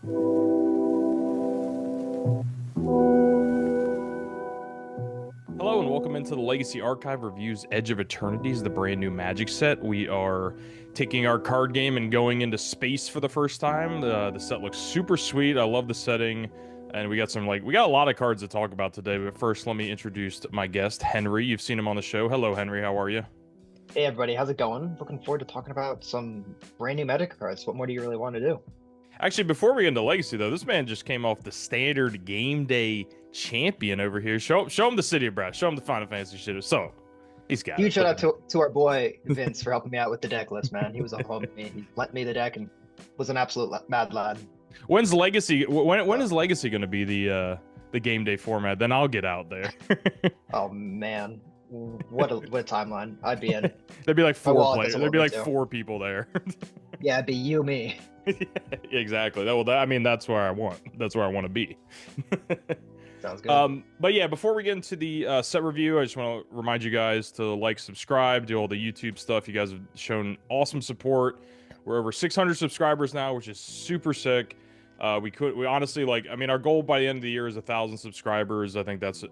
Hello and welcome into the Legacy Archive Reviews Edge of Eternities, the brand new Magic set. We are taking our card game and going into space for the first time. The set looks super sweet. I love the setting. And we got a lot of cards to talk about today. But first, let me introduce my guest, Henry. You've seen him on the show. Hello, Henry. How are you? Hey everybody, how's it going? Looking forward to talking about some brand new Magic cards. What more do you really want to do? Actually, before we get into Legacy, though, this man just came off the standard game day champion over here. Show him the City of Brass. Show him the Final Fantasy shit. So, he's got Huge it. shout out to our boy Vince for helping me out with the deck list, man. He was a homie. He lent me the deck and was an absolute mad lad. When's Legacy? When is Legacy going to be the game day format? Then I'll get out there. Oh man, what a timeline! I'd be in. There'd be like My four wallet players. doesn't There'd be want like me to. four people there. Yeah, it'd be you, me. Exactly. I mean, that's where I want. That's where I want to be. Sounds good. But yeah, before we get into the set review, I just want to remind you guys to like, subscribe, do all the YouTube stuff. You guys have shown awesome support. We're over 600 subscribers now, which is super sick. We honestly, like, I mean, our goal by the end of the year is 1,000 subscribers. I think that's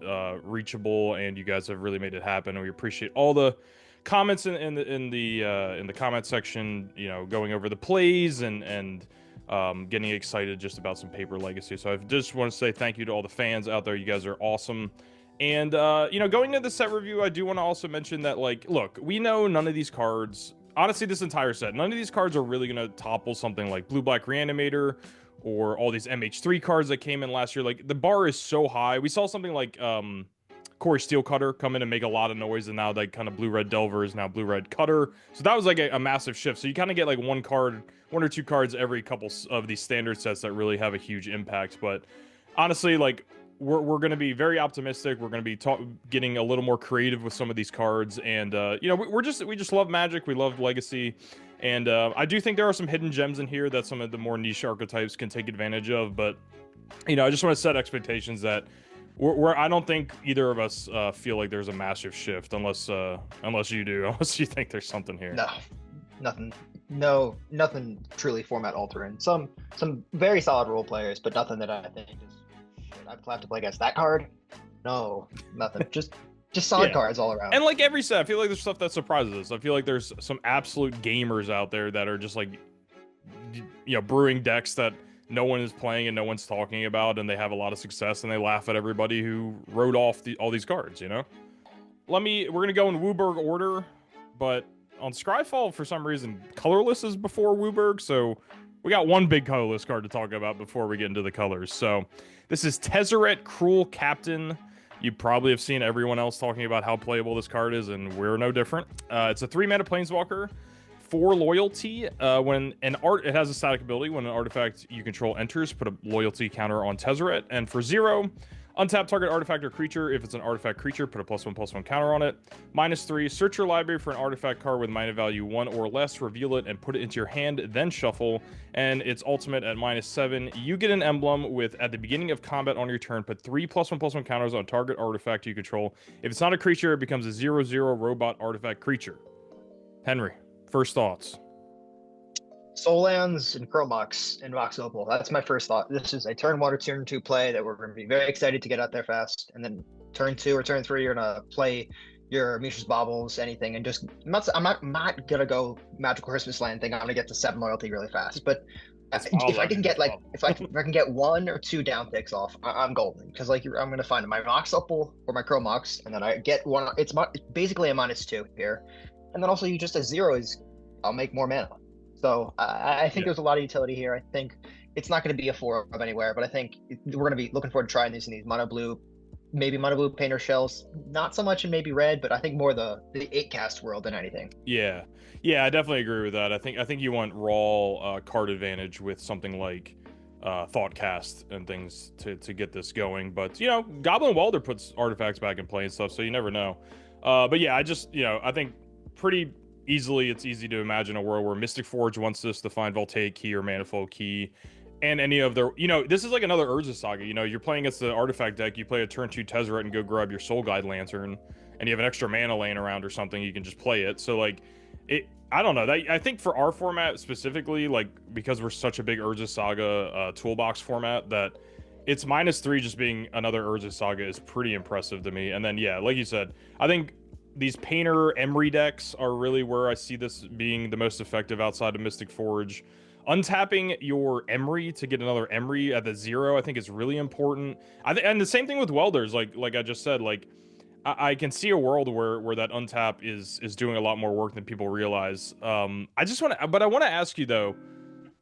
reachable, and you guys have really made it happen. And we appreciate all the comments in the comment section. You know, going over the plays and getting excited just about some paper Legacy. So I just want to say thank you to all the fans out there. You guys are awesome. And you know, going into the set review, I do want to also mention that, like, look, we know none of these cards. Honestly, this entire set, none of these cards are really going to topple something like Blue-Black Reanimator or all these MH3 cards that came in last year. Like, the bar is so high. We saw something like Corey Steelcutter come in and make a lot of noise, and now like kind of Blue-Red Delver is now Blue-Red Cutter. So that was like a massive shift. So you kind of get like one or two cards every couple of these standard sets that really have a huge impact. But honestly, like, we're going to be very optimistic. We're going to be getting a little more creative with some of these cards, and you know, we just love Magic. We love Legacy, and I do think there are some hidden gems in here that some of the more niche archetypes can take advantage of. But you know, I just want to set expectations that I don't think either of us feel like there's a massive shift, unless you do, unless you think there's something here. No, nothing. No, nothing truly format altering. Some very solid role players, but nothing that I think is. I'd have to play against that card. No, nothing. Just solid cards all around. And like every set, I feel like there's stuff that surprises us. I feel like there's some absolute gamers out there that are just like, you know, brewing decks that no one is playing and no one's talking about, and they have a lot of success, and they laugh at everybody who wrote off all these cards, you know? We're gonna go in Wooburg order, but on Scryfall, for some reason, colorless is before Wooburg, so we got one big colorless card to talk about before we get into the colors. So this is Tezzeret, Cruel Captain. You probably have seen everyone else talking about how playable this card is, and we're no different. It's a 3-mana Planeswalker. 4 loyalty. It has a static ability. When an artifact you control enters, put a loyalty counter on Tezzeret. And for 0, untap target artifact or creature. If it's an artifact creature, put a +1/+1 counter on it. -3, search your library for an artifact card with mana value 1 or less, reveal it and put it into your hand, then shuffle. And its ultimate at -7, you get an emblem with, at the beginning of combat on your turn, put 3 +1/+1 counters on target artifact you control. If it's not a creature, it becomes a 0/0 robot artifact creature. Henry, first thoughts. Soul Lands and Chromox and Vox Opal. That's my first thought. This is a turn 1 or turn 2 play that we're going to be very excited to get out there fast. And then turn 2 or turn 3, you're going to play your Mishra's Baubles, anything, and just I'm not going to go Magical Christmas Land thing. I'm going to get to 7 loyalty really fast. But if I can get like if I can get 1 or 2 down ticks off, I'm golden, because like I'm going to find my Vox Opal or my Chromox, and then I get one. It's basically a -2 here, and then also you just a 0 is I'll make more mana. So I think there's a lot of utility here. I think it's not going to be a 4 of anywhere, but I think we're going to be looking forward to trying these in these mono blue, maybe mono blue painter shells. Not so much in maybe red, but I think more the 8-cast world than anything. Yeah, I definitely agree with that. I think you want raw card advantage with something like Thoughtcast and things to get this going. But you know, Goblin Welder puts artifacts back in play and stuff, so you never know. But yeah, I think pretty easily, it's easy to imagine a world where Mystic Forge wants this to find Voltaic Key or Manifold Key, and any of their, you know, this is like another Urza Saga. You know, you're playing against the artifact deck, you play a turn 2 Tezzeret and go grab your Soul Guide Lantern, and you have an extra mana laying around or something, you can just play it. So like, I don't know. I think for our format specifically, like because we're such a big Urza Saga toolbox format, that it's -3 just being another Urza Saga is pretty impressive to me. And then yeah, like you said, I think these Painter Emery decks are really where I see this being the most effective outside of Mystic Forge. Untapping your Emery to get another Emery at the 0, I think is really important. And the same thing with Welders, like I just said, like I can see a world where that untap is doing a lot more work than people realize. I just want to, but I want to ask you though,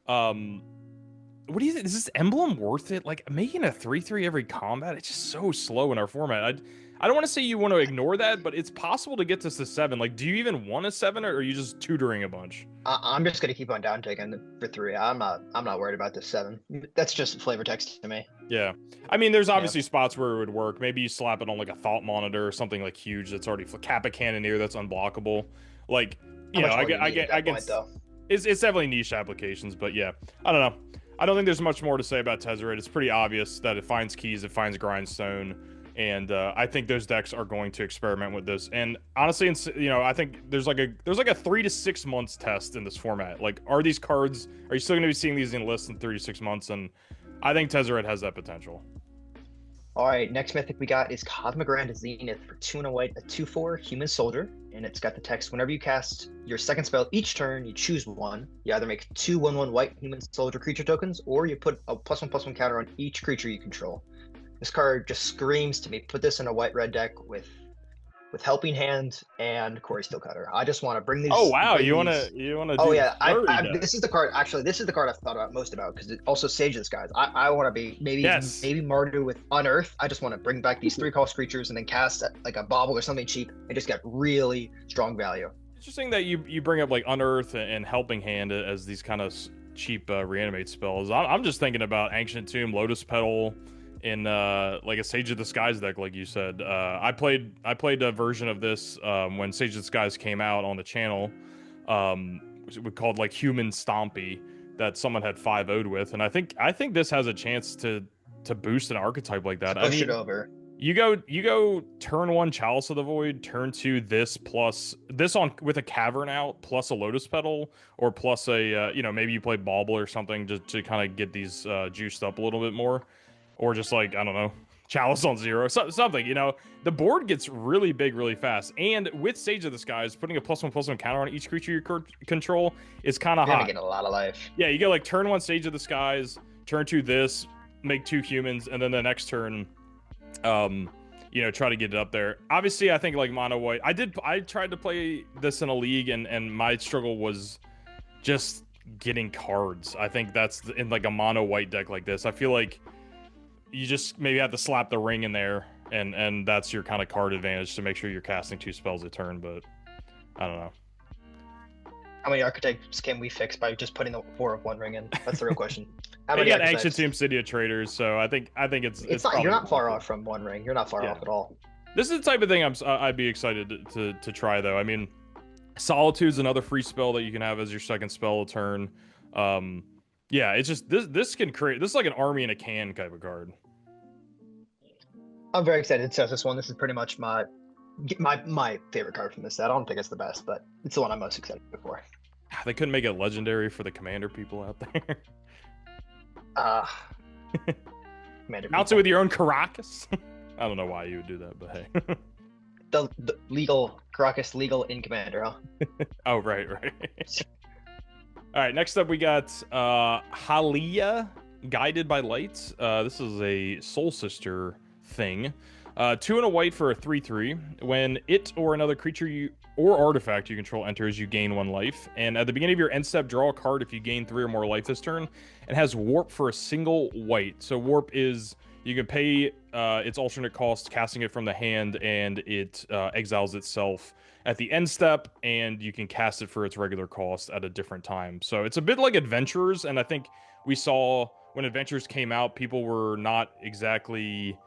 what do you think? Is this emblem worth it? Like making a 3/3 every combat, it's just so slow in our format. I don't want to say you want to ignore that, but it's possible to get this to 7. Like, do you even want a 7, or are you just tutoring a bunch? I'm just gonna keep on down taking for 3. I'm not worried about the 7. That's just flavor text to me. Yeah, I mean, there's obviously spots where it would work. Maybe you slap it on like a thought monitor or something like huge that's already Kappa Cannoneer that's unblockable. Like, you know, I get. It's definitely niche applications, but yeah, I don't know. I don't think there's much more to say about Tezzeret. It's pretty obvious that it finds keys, it finds grindstone, and I think those decks are going to experiment with this. And honestly, you know, I think there's like a 3 to 6 months test in this format. Like, are you still going to be seeing these in lists in 3 to 6 months? And I think Tezzeret has that potential. All right, next mythic we got is Cosmogrand Zenith for 2 and a white, a 2/4 human soldier, and it's got the text: whenever you cast your second spell each turn, you choose one. You either make 2 1/1 white human soldier creature tokens, or you put a +1/+1 counter on each creature you control. This card just screams to me, put this in a white red deck with Helping Hand and Quarry Steelcutter. I just want to bring these. Oh wow, you want to? Oh yeah, this is the card. Actually, this is the card I've thought about most about, because it also Sage this guys. I want to be maybe Mardu with Unearth. I just want to bring back these 3-cost creatures and then cast like a Bobble or something cheap and just get really strong value. Interesting that you bring up like Unearth and Helping Hand as these kind of cheap reanimate spells. I'm just thinking about Ancient Tomb, Lotus Petal, in like a Sage of the Skies deck, like you said. I played a version of this when Sage of the Skies came out on the channel, called like Human Stompy, that someone had 5-0'd with, and I think this has a chance to boost an archetype like that. Push it over. You go turn 1 Chalice of the Void, turn 2 this plus this on with a Cavern out plus a Lotus Petal, or plus a you know, maybe you play Bauble or something just to kind of get these juiced up a little bit more. Or just like, I don't know, Chalice on 0, something, you know. The board gets really big really fast. And with Sage of the Skies, putting a +1/+1 counter on each creature you control is kind of hot. You're gonna get a lot of life. Yeah, you get like turn 1 Sage of the Skies, turn 2 this, make 2 humans, and then the next turn, you know, try to get it up there. Obviously, I think like mono white. I tried to play this in a league, and my struggle was just getting cards. I think that's in like a mono white deck like this. I feel like you just maybe have to slap the ring in there, and that's your kind of card advantage to make sure you're casting 2 spells a turn, but I don't know. How many archetypes can we fix by just putting the 4 of 1 ring in? That's the real question. How many? You got Ancient Tomb, City of Traders, so I think it's not. You're not far off from 1 ring. You're not far off at all. This is the type of thing I'd be excited to try, though. I mean, Solitude's another free spell that you can have as your second spell a turn. Yeah, it's just this can create. This is like an army in a can type of card. I'm very excited to test this one. This is pretty much my favorite card from this set. I don't think it's the best, but it's the one I'm most excited for. They couldn't make it legendary for the Commander people out there. Commander Announce it with your own Caracas. I don't know why you would do that, but hey. the legal Caracas legal in Commander, huh? Oh, right. All right, next up we got Halia, Guided by Light. This is a Soul Sister thing. 2 and a white for a 3/3. When it or another creature or artifact you control enters, you gain 1 life. And at the beginning of your end step, draw a card if you gain 3 or more life this turn. It has Warp for a single white. So Warp is, you can pay its alternate cost, casting it from the hand, and it exiles itself at the end step, and you can cast it for its regular cost at a different time. So it's a bit like Adventurers, and I think we saw when Adventurers came out, people were not exactly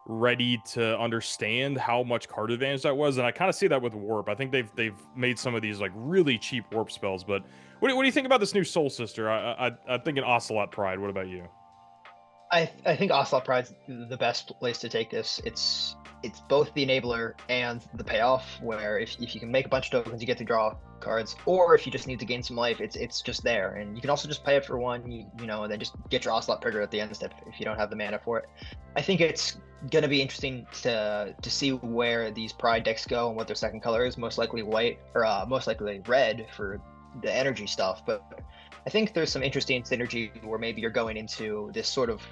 ready to understand how much card advantage that was, and I kind of see that with Warp. I think they've made some of these like really cheap Warp spells, but what do you think about this new Soul Sister? I think an Ocelot Pride. What about you? I think Ocelot Pride's the best place to take this. It's both the enabler and the payoff, where if you can make a bunch of tokens, you get to draw cards, or if you just need to gain some life, it's just there. And you can also just pay it for one, you know, and then just get your Ocelot trigger at the end step if you don't have the mana for it. I think it's gonna be interesting to see where these Pride decks go and what their second color is. Most likely white, or most likely red for the energy stuff. But I think there's some interesting synergy where maybe you're going into this sort of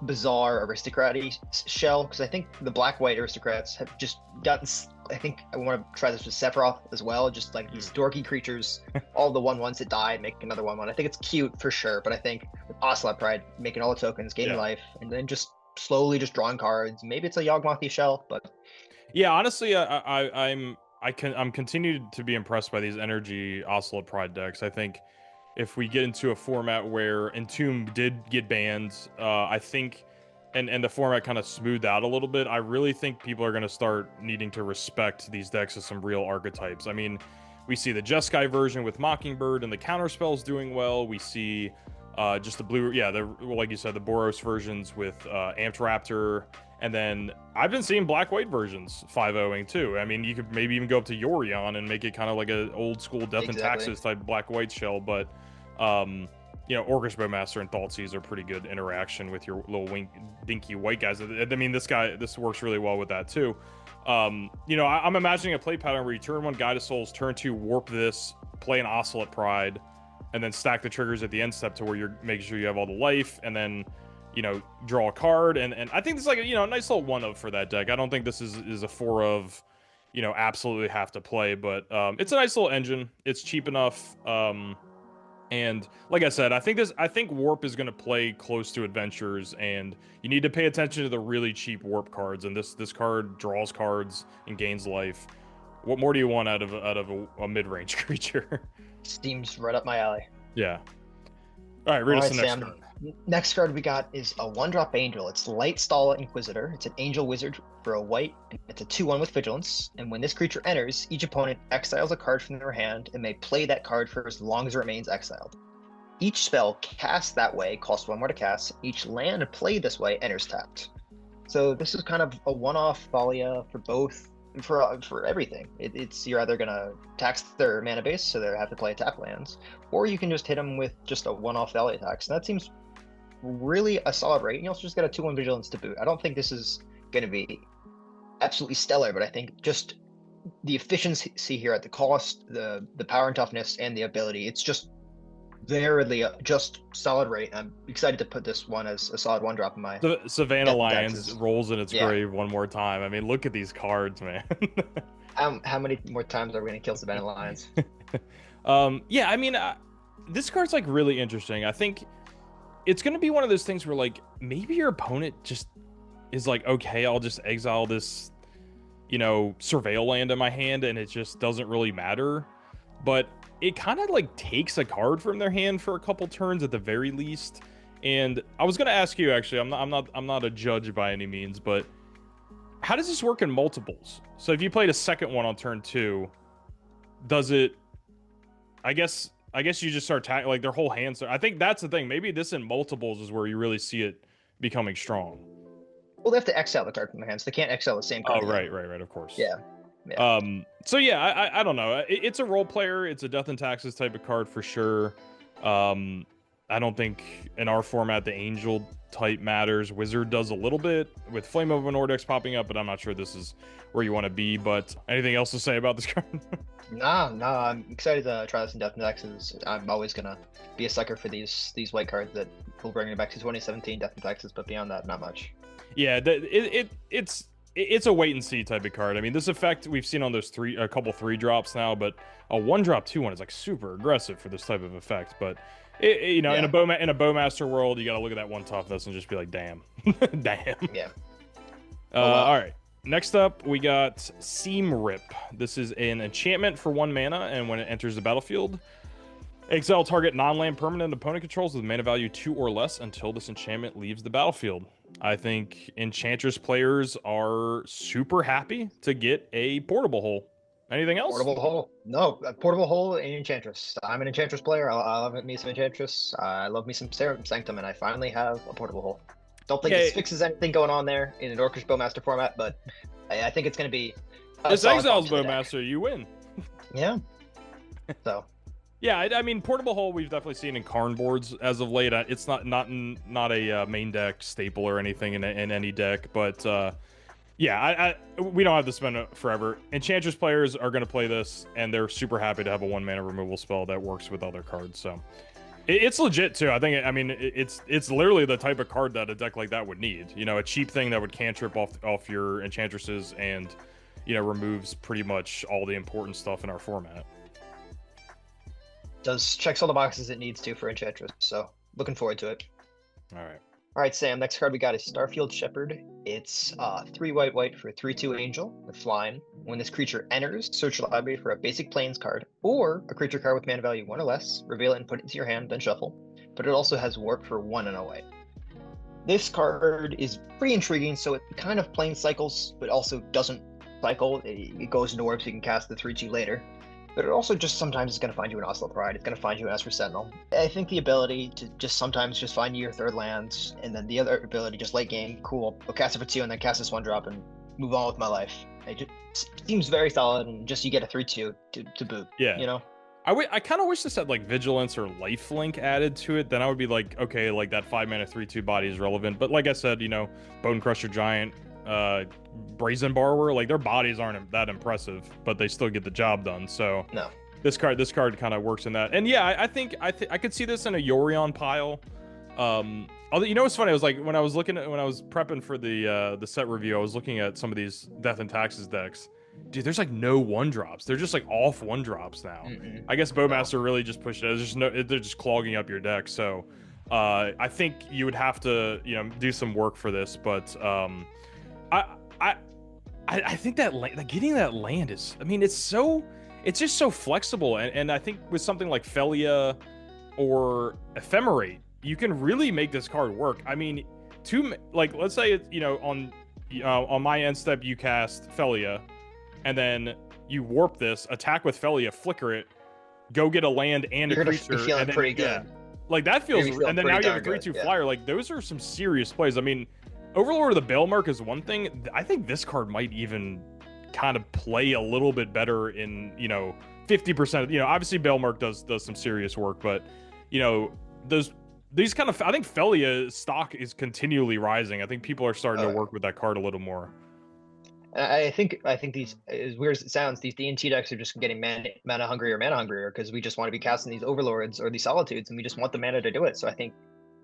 bizarre aristocratic shell, because I think the black-white aristocrats have just gotten. I think I want to try this with Sephiroth as well, just like these dorky creatures, all the 1/1s that die, make another 1/1. I think it's cute for sure, but I think with Ocelot Pride, making all the tokens, gaining life, and then just slowly just drawing cards. Maybe it's a Yawgmothy shell, but yeah, honestly, I'm continued to be impressed by these energy Ocelot Pride decks. I think if we get into a format where Entomb did get banned, I think, and the format kind of smoothed out a little bit, I really think people are going to start needing to respect these decks as some real archetypes. I mean, we see the Jeskai version with Mockingbird and the counterspells doing well. We see just the blue, like you said, the Boros versions with Amped Raptor. And then I've been seeing black-white versions 5-0ing too. I mean, you could maybe even go up to Yorion and make it kind of like an old school Death and Taxes type black-white shell. But, you know, Orcish Bowmaster and Thoughtseize are pretty good interaction with your little dinky white guys. I mean, this works really well with that too. You know, I'm imagining a play pattern where you turn one Guide of Souls, turn two Warp this, play an Ocelot Pride, and then stack the triggers at the end step to where you're making sure you have all the life, and then, you know, draw a card. And I think this is like, you know, a nice little 1-of for that deck. I don't think this is a 4-of, you know, absolutely have to play, but it's a nice little engine. It's cheap enough. And like I said, I think Warp is going to play close to Adventures, and you need to pay attention to the really cheap Warp cards. And this card draws cards and gains life. What more do you want out of a mid-range creature? seems right up my alley. Yeah. All right, read us the next card. Next card we got is a 1-drop angel. It's Lightstall Inquisitor. It's an angel wizard for a white. It's a 2/1 with vigilance. And when this creature enters, each opponent exiles a card from their hand and may play that card for as long as it remains exiled. Each spell cast that way costs 1 more to cast. Each land played this way enters tapped. So this is kind of a one-off Halia for both, for everything. It's you're either gonna tax their mana base, so they have to play tap lands, or you can just hit them with just a one-off Valley tax. And that seems really a solid rate. You also just got a 2/1 vigilance to boot. I don't think this is going to be absolutely stellar, but I think just the efficiency here at the cost, the power and toughness, and the ability, it's just very just solid rate. I'm excited to put this one as a solid 1-drop in my Savannah Lions rolls in its grave one more time. I mean, look at these cards, man. How many more times are we going to kill Savannah Lions? Yeah, I mean, this card's like really interesting. I think it's going to be one of those things where, like, maybe your opponent just is like, okay, I'll just exile this, you know, Surveil land in my hand, and it just doesn't really matter. But it kind of like takes a card from their hand for a couple turns at the very least. And I was going to ask you, actually, I'm not a judge by any means, but how does this work in multiples? So if you played a second one on turn 2, does it? I guess you just start like their whole hands. I think that's the thing. Maybe this in multiples is where you really see it becoming strong. Well, they have to exile the card from their hands. They can't exile the same card. Oh, right, of course. Yeah. So yeah, I don't know. It's a role player. It's a Death and Taxes type of card for sure. I don't think in our format the Angel type matters. Wizard does a little bit with Flame of Nordex popping up, but I'm not sure this is where you want to be. But anything else to say about this card? No, I'm excited to try this in Death and Taxes. I'm always gonna be a sucker for these white cards that will bring me back to 2017 Death and Taxes, but beyond that, not much. Yeah, it's a wait and see type of card. I mean, this effect we've seen on those a couple 3-drops now, but a 1-drop 2/1 is like super aggressive for this type of effect. But you know, in a Bowmaster world, you got to look at that 1 toughness and just be like, damn, damn. Yeah. All right. Next up, we got Seam Rip. This is an enchantment for 1 mana, and when it enters the battlefield, exile target non-land permanent opponent controls with mana value 2 or less until this enchantment leaves the battlefield. I think Enchantress players are super happy to get a Portable Hole. Anything else? Portable Hole? No, a Portable Hole and Enchantress. I'm an Enchantress player. I love me some Enchantress. I love me some Sanctum, and I finally have a Portable Hole. Don't think this fixes anything going on there in an Orcish Bowmaster format, but I think it's going to be. It's Exiles Bowmaster. You win. Yeah. So. Yeah, I mean, Portable Hull we've definitely seen in Karn boards as of late. It's not a main deck staple or anything in any deck, but yeah, we don't have to spend it forever. Enchantress players are going to play this, and they're super happy to have a 1-mana removal spell that works with other cards. So it's legit too. I mean, it's literally the type of card that a deck like that would need. You know, a cheap thing that would cantrip off your enchantresses and, you know, removes pretty much all the important stuff in our format. Checks all the boxes it needs to for Enchantress, so looking forward to it. All right, Sam, next card we got is Starfield Shepherd. It's 3 white for a 3/2 angel with flying. When this creature enters, search your library for a basic plains card, or a creature card with mana value 1 or less, reveal it and put it into your hand, then shuffle. But it also has warp for 1 and a white. This card is pretty intriguing, so it kind of plains cycles, but also doesn't cycle. It goes into warp so you can cast the 3/2 later. But it also just sometimes is going to find you an Oslo Pride. It's going to find you an Esper Sentinel. I think the ability to just sometimes just find your third lands, and then the other ability, just late game, cool, I'll cast it for 2 and then cast this 1-drop and move on with my life. It just seems very solid, and just you get a 3/2 to boot. Yeah. You know? I kind of wish this had like Vigilance or Lifelink added to it. Then I would be like, okay, like that 5-mana 3/2 body is relevant. But like I said, you know, Bone Crusher Giant, Brazen Borrower, like their bodies aren't that impressive, but they still get the job done. So no, this card kind of works in that. And yeah, I think I could see this in a Yorion pile. Although, you know what's funny? I was like, when I was prepping for the set review, I was looking at some of these Death and Taxes decks. Dude, there's like no 1-drops. They're just like off 1-drops now. I guess Bowmaster really just pushed it. They're just clogging up your deck. So I think you would have to, you know, do some work for this, but I think that getting that land is, I mean, it's just so flexible, and I think with something like Halia or Ephemerate, you can really make this card work. I mean, let's say it's, you know, on my end step you cast Halia, and then you warp this, attack with Halia, flicker it, go get a land and a creature, feeling and then, pretty good. Like that feels, and then now you have a 3/2 flyer. Like those are some serious plays. I mean, Overlord of the Bailmark is one thing. I think this card might even kind of play a little bit better in, you know, 50% of, you know, obviously Bailmark does some serious work, but, you know, these kind of, I think Halia stock is continually rising. I think people are starting to work with that card a little more. I think these, as weird as it sounds, these D&T decks are just getting mana hungrier because we just want to be casting these Overlords or these Solitudes, and we just want the mana to do it. So I think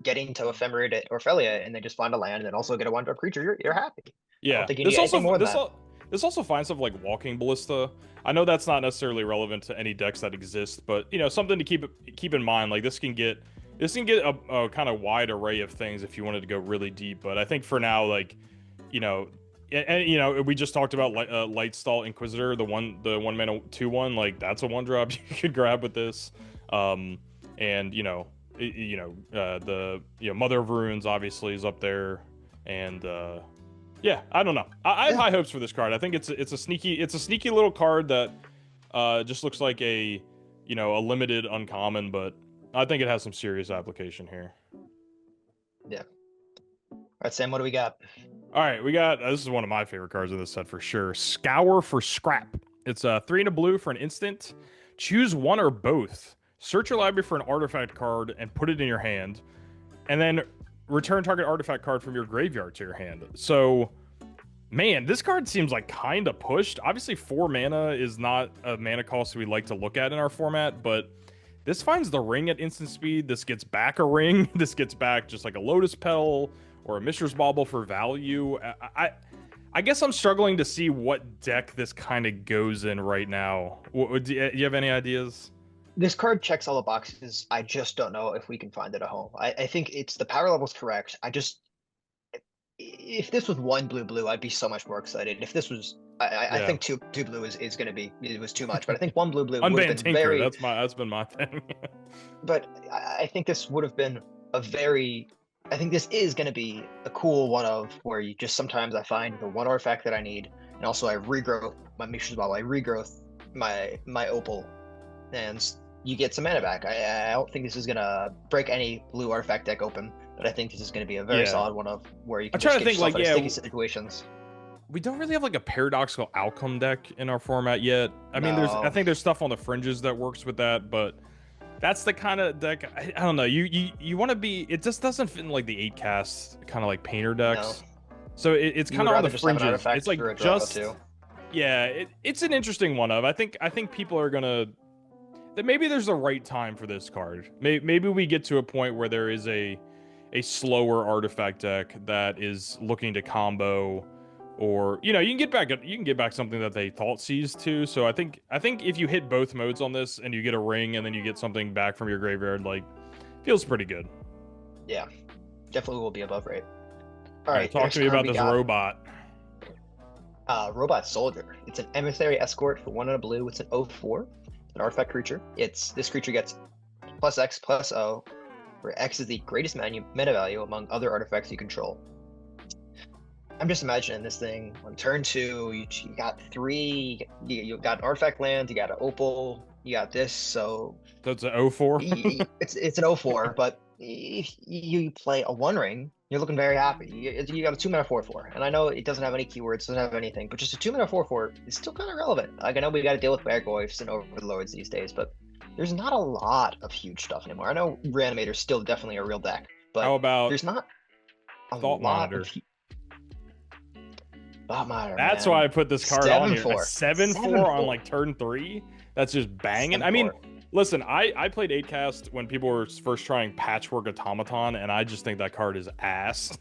getting to Ephemerate or Halia and then just find a land and then also get a 1-drop creature, you're happy. Yeah. I don't think you need anything more than that. This also finds stuff like Walking Ballista. I know that's not necessarily relevant to any decks that exist, but, you know, something to keep in mind. Like this can get a kind of wide array of things if you wanted to go really deep. But I think for now, like, you know, and you know, we just talked about Lightstall Inquisitor, the 1-mana 2/1. Like that's a 1-drop you could grab with this. And the Mother of Runes obviously is up there, and yeah, I don't know. I have high hopes for this card. I think it's a sneaky little card that just looks like a limited uncommon, but I think it has some serious application here. Yeah. All right, Sam, what do we got? All right, we got, this is one of my favorite cards in this set for sure. Scour for Scrap. It's 3 and a blue for an instant. Choose one or both. Search your library for an artifact card and put it in your hand, and then return target artifact card from your graveyard to your hand. So, man, this card seems like kind of pushed. Obviously, 4 mana is not a mana cost we like to look at in our format, but this finds the ring at instant speed. This gets back a ring. This gets back just like a Lotus Petal or a Mishra's Bauble for value. I guess I'm struggling to see what deck this kind of goes in right now. Do you have any ideas? This card checks all the boxes. I just don't know if we can find it at home. I think the power level's correct. If this was 1 blue, I'd be so much more excited. If this was, I think two blue is going to be, it was too much. But I think 1 blue would have been Tinker. very. That's been my thing. But I think this would have been I think this is going to be a cool one of where you just sometimes I find the one artifact that I need, and also I regrowth my Mishra's Bauble, I regrowth my Opal, and you get some mana back. I don't think this is going to break any blue artifact deck open. but I think this is going to be a very Yeah. solid one of where you I'm can trying just to get think, yourself like, out of yeah, sticky situations. we don't really have like a paradoxical outcome deck in our format yet. I mean, I No. think there's stuff on the fringes that works with that, but that's the kind of deck. I don't know. You want to be. It just doesn't fit in like the 8 cast kind of like painter No. decks. So it's You kind would of on the rather just have an fringes. artifact It's like for a draw just too. yeah. It's an interesting one of. I think people are gonna that maybe there's a right time for this card. Maybe we get to a point where there is a slower artifact deck that is looking to combo, or you can get back something that they thought seized too. So I think if you hit both modes on this and you get a ring and then you get something back from your graveyard, like feels pretty good. Yeah, definitely will be above rate. All right, talk to me about this robot. Robot Soldier. It's an Emissary Escort for 1 and a blue. It's an 0/4, an artifact creature. This creature gets +X/+O, where X is the greatest meta value among other artifacts you control. I'm just imagining this thing on turn 2. You got 3. You got an artifact land. You got an opal. You got this. So it's an 0/4. it's an 0/4, but if you play a 1 ring, you're looking very happy. You got a 2 mana 4/4, and I know it doesn't have any keywords, doesn't have anything, but just a 2 mana 4/4 is still kind of relevant. Like, I know we got to deal with Gargoyles and Overlords these days, but there's not a lot of huge stuff anymore. I know Reanimator's still definitely a real deck, but how about there's not a Thought lot Monitor? of Thought Monitor. That's man. why I put this card on here. 7/4. 7/4 on like turn 3. That's just banging. I mean, 7/4. listen, I played 8 cast when people were first trying Patchwork Automaton, and I just think that card is ass.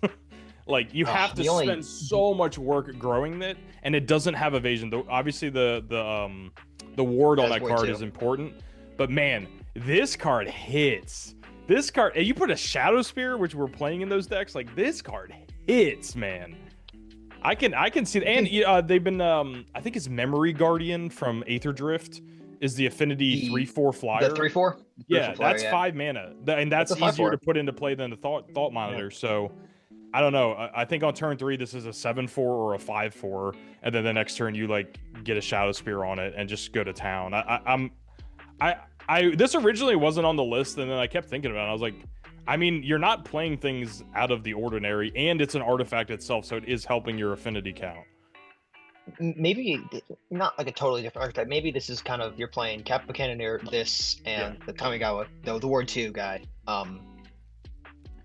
Like, you have to spend so much work growing it, and it doesn't have evasion. Obviously, the ward on that card is important, but man, this card hits. This card, and you put a Shadow Spear, which we're playing in those decks. Like, this card hits, man. I can see, and they've been I think it's Memory Guardian from Aether Drift is the affinity 3/4 flyer. The 3/4? Yeah, that's 5 mana, and that's easier to put into play than the thought monitor. So I don't know. I think on turn 3 this is a 7/4 or a 5/4, and then the next turn you like get a Shadow Spear on it and just go to town. This originally wasn't on the list, and then I kept thinking about it. I was like, I mean, you're not playing things out of the ordinary, and it's an artifact itself, so it is helping your affinity count. Maybe not like a totally different archetype. Maybe this is kind of, you're playing Capital Cannoneer, this, and the Kamigawa, the Ward 2 guy.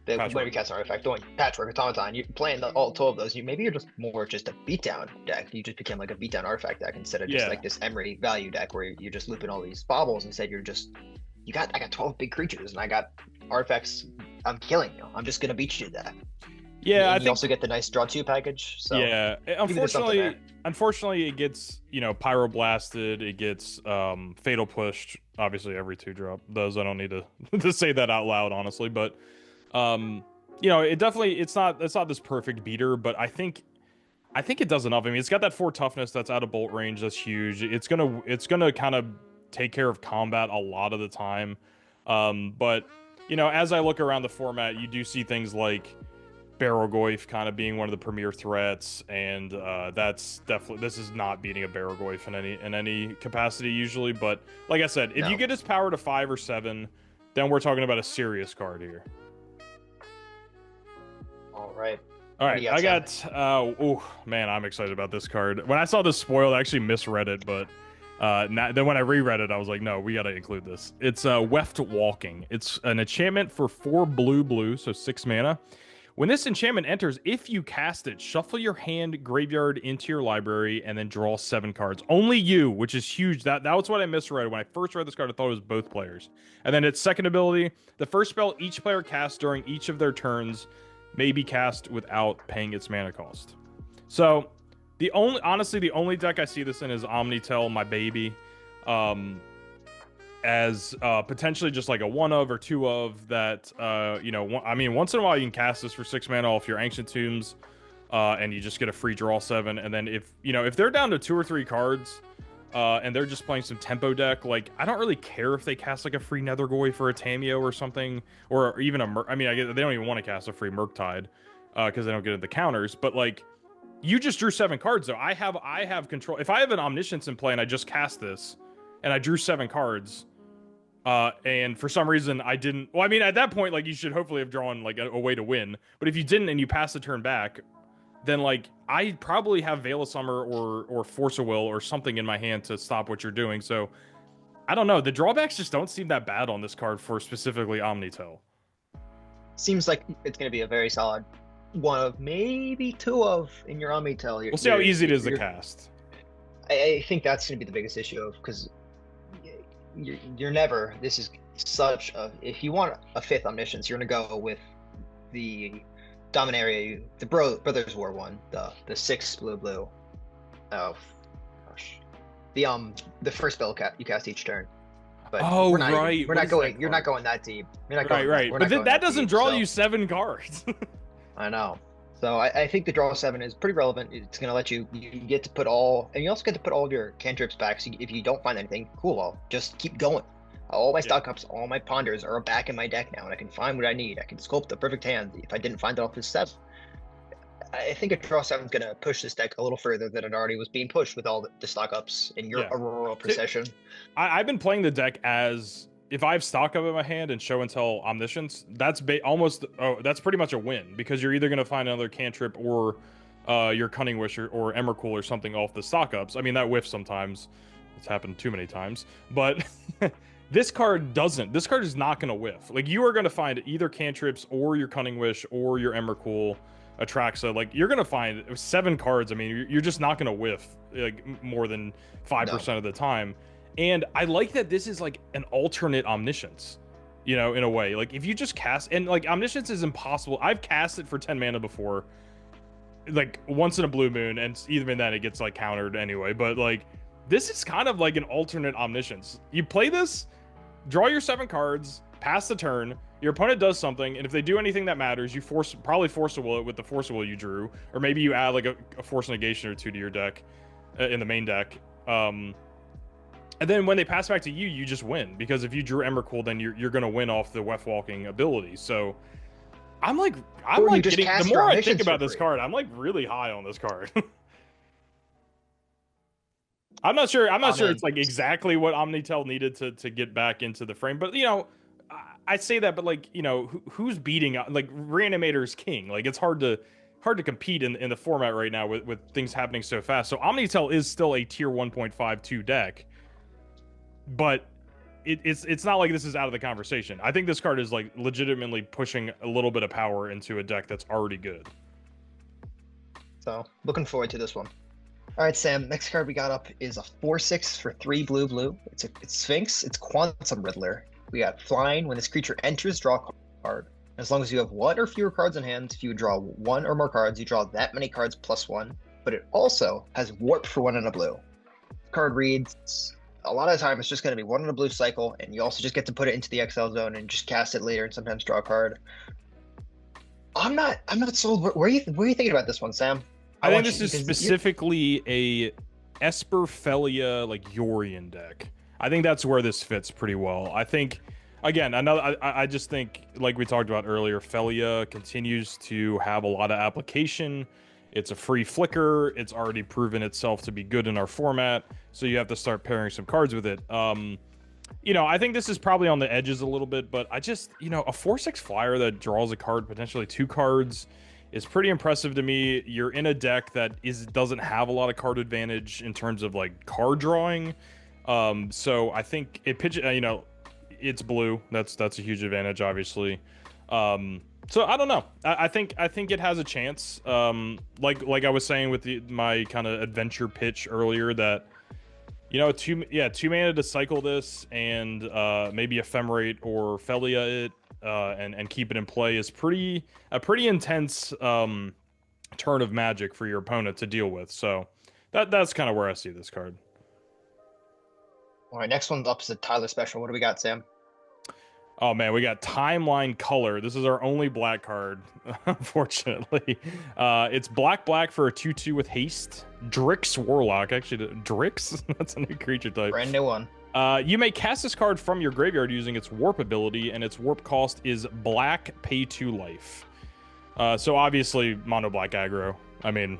Whenever you cast an artifact, doing Patchwork Automaton, you're playing all 12 of those. Maybe you're just more just a beatdown deck. You just became like a beatdown artifact deck instead of just like this Emery value deck where you're just looping all these baubles. Instead, I got 12 big creatures and I got artifacts. I'm killing you. I'm just gonna beat you to that. Yeah, and you also get the nice draw 2 package. So yeah, unfortunately, it gets pyroblasted. It gets fatal pushed. Obviously, every 2-drop does. I don't need to say that out loud, honestly, but it definitely it's not this perfect beater, but I think it does enough. I mean, it's got that 4 toughness that's out of bolt range. That's huge. It's gonna kind of take care of combat a lot of the time. But as I look around the format, you do see things like Barrogoyf kind of being one of the premier threats, and that's definitely, this is not beating a Barrogoyf in any capacity usually. But like I said, if you get his power to 5 or 7, then we're talking about a serious card here. All right. I got oh man, I'm excited about this card. When I saw this spoiled, I actually misread it, but then when I reread it, I was like, no, we got to include this. It's Weft Walking. It's an enchantment for 4 blue, so 6 mana. When this enchantment enters, if you cast it, shuffle your hand graveyard into your library and then draw 7 cards. Only you, which is huge. That was what I misread. When I first read this card, I thought it was both players. And then its second ability, the first spell each player casts during each of their turns may be cast without paying its mana cost. So honestly, the only deck I see this in is Omnitel, my baby. As potentially just like a 1 of or 2 of that, I mean, once in a while you can cast this for 6 mana off your Ancient Tombs, and you just get a free draw 7. And then if they're down to 2 or 3 cards, and they're just playing some tempo deck, like, I don't really care if they cast like a free Nethergoy for a Tameo or something, or even I mean, I guess they don't even want to cast a free Murktide, because they don't get into the counters. But like, you just drew 7 cards though. I have control. If I have an Omniscience in play and I just cast this, and I drew 7 cards, And for some reason I didn't. Well, I mean, at that point, like, you should hopefully have drawn like a way to win. But if you didn't and you pass the turn back, then like I probably have Veil of Summer or Force of Will or something in my hand to stop what you're doing. So I don't know. The drawbacks just don't seem that bad on this card for specifically Omnitel. Seems like it's going to be a very solid one of maybe two of in your Omnitel. We'll see how easy it is to cast. I think that's going to be the biggest issue of, because you're never. This is such a. If you want a fifth Omniscience, you're going to go with the Dominaria, the Brothers War one, the 6 blue. Oh gosh, the first spell you cast each turn. But oh, we're not, right. We're not going. You're not going that deep. You're not going. Right. But that doesn't draw you 7 cards. I know. So I think the draw 7 is pretty relevant. It's going to let you get to put all, and you also get to put all of your cantrips back. So if you don't find anything, cool. I'll just keep going. All my stock ups, all my ponders are back in my deck now, and I can find what I need. I can sculpt the perfect hand if I didn't find it off this 7. I think a draw 7 is going to push this deck a little further than it already was being pushed with all the stock ups in your Aurora Procession. I've been playing the deck as, if I have stock up in my hand and show and tell Omniscience, that's that's pretty much a win, because you're either going to find another cantrip or your Cunning Wish or Emrakul or something off the stock ups. I mean, that whiffs sometimes. It's happened too many times. But this card doesn't. This card is not going to whiff. Like, you are going to find either cantrips or your Cunning Wish or your Emrakul, Atraxa. Like, you're going to find 7 cards. I mean, you're just not going to whiff like more than 5% of the time. And I like that this is like an alternate Omniscience, you know, in a way. Like, if you just cast, and like Omniscience is impossible. I've cast it for 10 mana before, like once in a blue moon, and even then it gets like countered anyway. But like, this is kind of like an alternate Omniscience. You play this, draw your 7 cards, pass the turn, your opponent does something, and if they do anything that matters, you probably force a will it with the Force of Will you drew, or maybe you add like a force negation or 2 to your deck in the main deck. And then when they pass back to you, you just win, because if you drew Emrakul, then you're going to win off the Weft Walking ability. So I'm like getting, the more I think about this card, I'm like really high on this card. I'm not sure it's like exactly what Omnitel needed to get back into the frame, but you know, I say that, but like, you know, who's beating, like, Reanimator's king? Like, it's hard to compete in the format right now with things happening so fast. So Omnitel is still a tier 1.52 deck. But it's not like this is out of the conversation. I think this card is like legitimately pushing a little bit of power into a deck that's already good. So looking forward to this one. All right, Sam. Next card we got up is a 4/6 for 3 blue. It's Sphinx. It's Quantum Riddler. We got flying. When this creature enters, draw a card. As long as you have 1 or fewer cards in hand, if you draw 1 or more cards, you draw that many cards +1. But it also has warp for 1 and a blue. The card reads, a lot of the time it's just going to be 1 in a blue cycle, and you also just get to put it into the exile zone and just cast it later and sometimes draw a card. I'm not sold. What are you thinking about this one, Sam? I think this is specifically a Esper Felia, like, Yorion deck. I think that's where this fits pretty well. I think, again, I just think, like we talked about earlier, Felia continues to have a lot of application. It's a free flicker. It's already proven itself to be good in our format, so you have to start pairing some cards with it. You know, I think this is probably on the edges a little bit, but I just, you know, a 4/6 flyer that draws a card, potentially 2 cards, is pretty impressive to me. You're in a deck that doesn't have a lot of card advantage in terms of like card drawing. So I think you know, it's blue. That's a huge advantage, obviously. So I don't know. I think it has a chance. Like I was saying with my kind of adventure pitch earlier, that, you know, 2 mana to cycle this, and maybe Ephemerate or Felia it, and keep it in play is a pretty intense turn of magic for your opponent to deal with. So that's kind of where I see this card. All right, next one's up is a Tyler special. What do we got, Sam? Oh man, we got Timeline Color. This is our only black card, unfortunately. It's black for a 2/2 with haste. Drix Warlock. Actually, Drix? That's a new creature type. Brand new one. You may cast this card from your graveyard using its warp ability, and its warp cost is black, pay 2 life. So obviously, mono black aggro. I mean,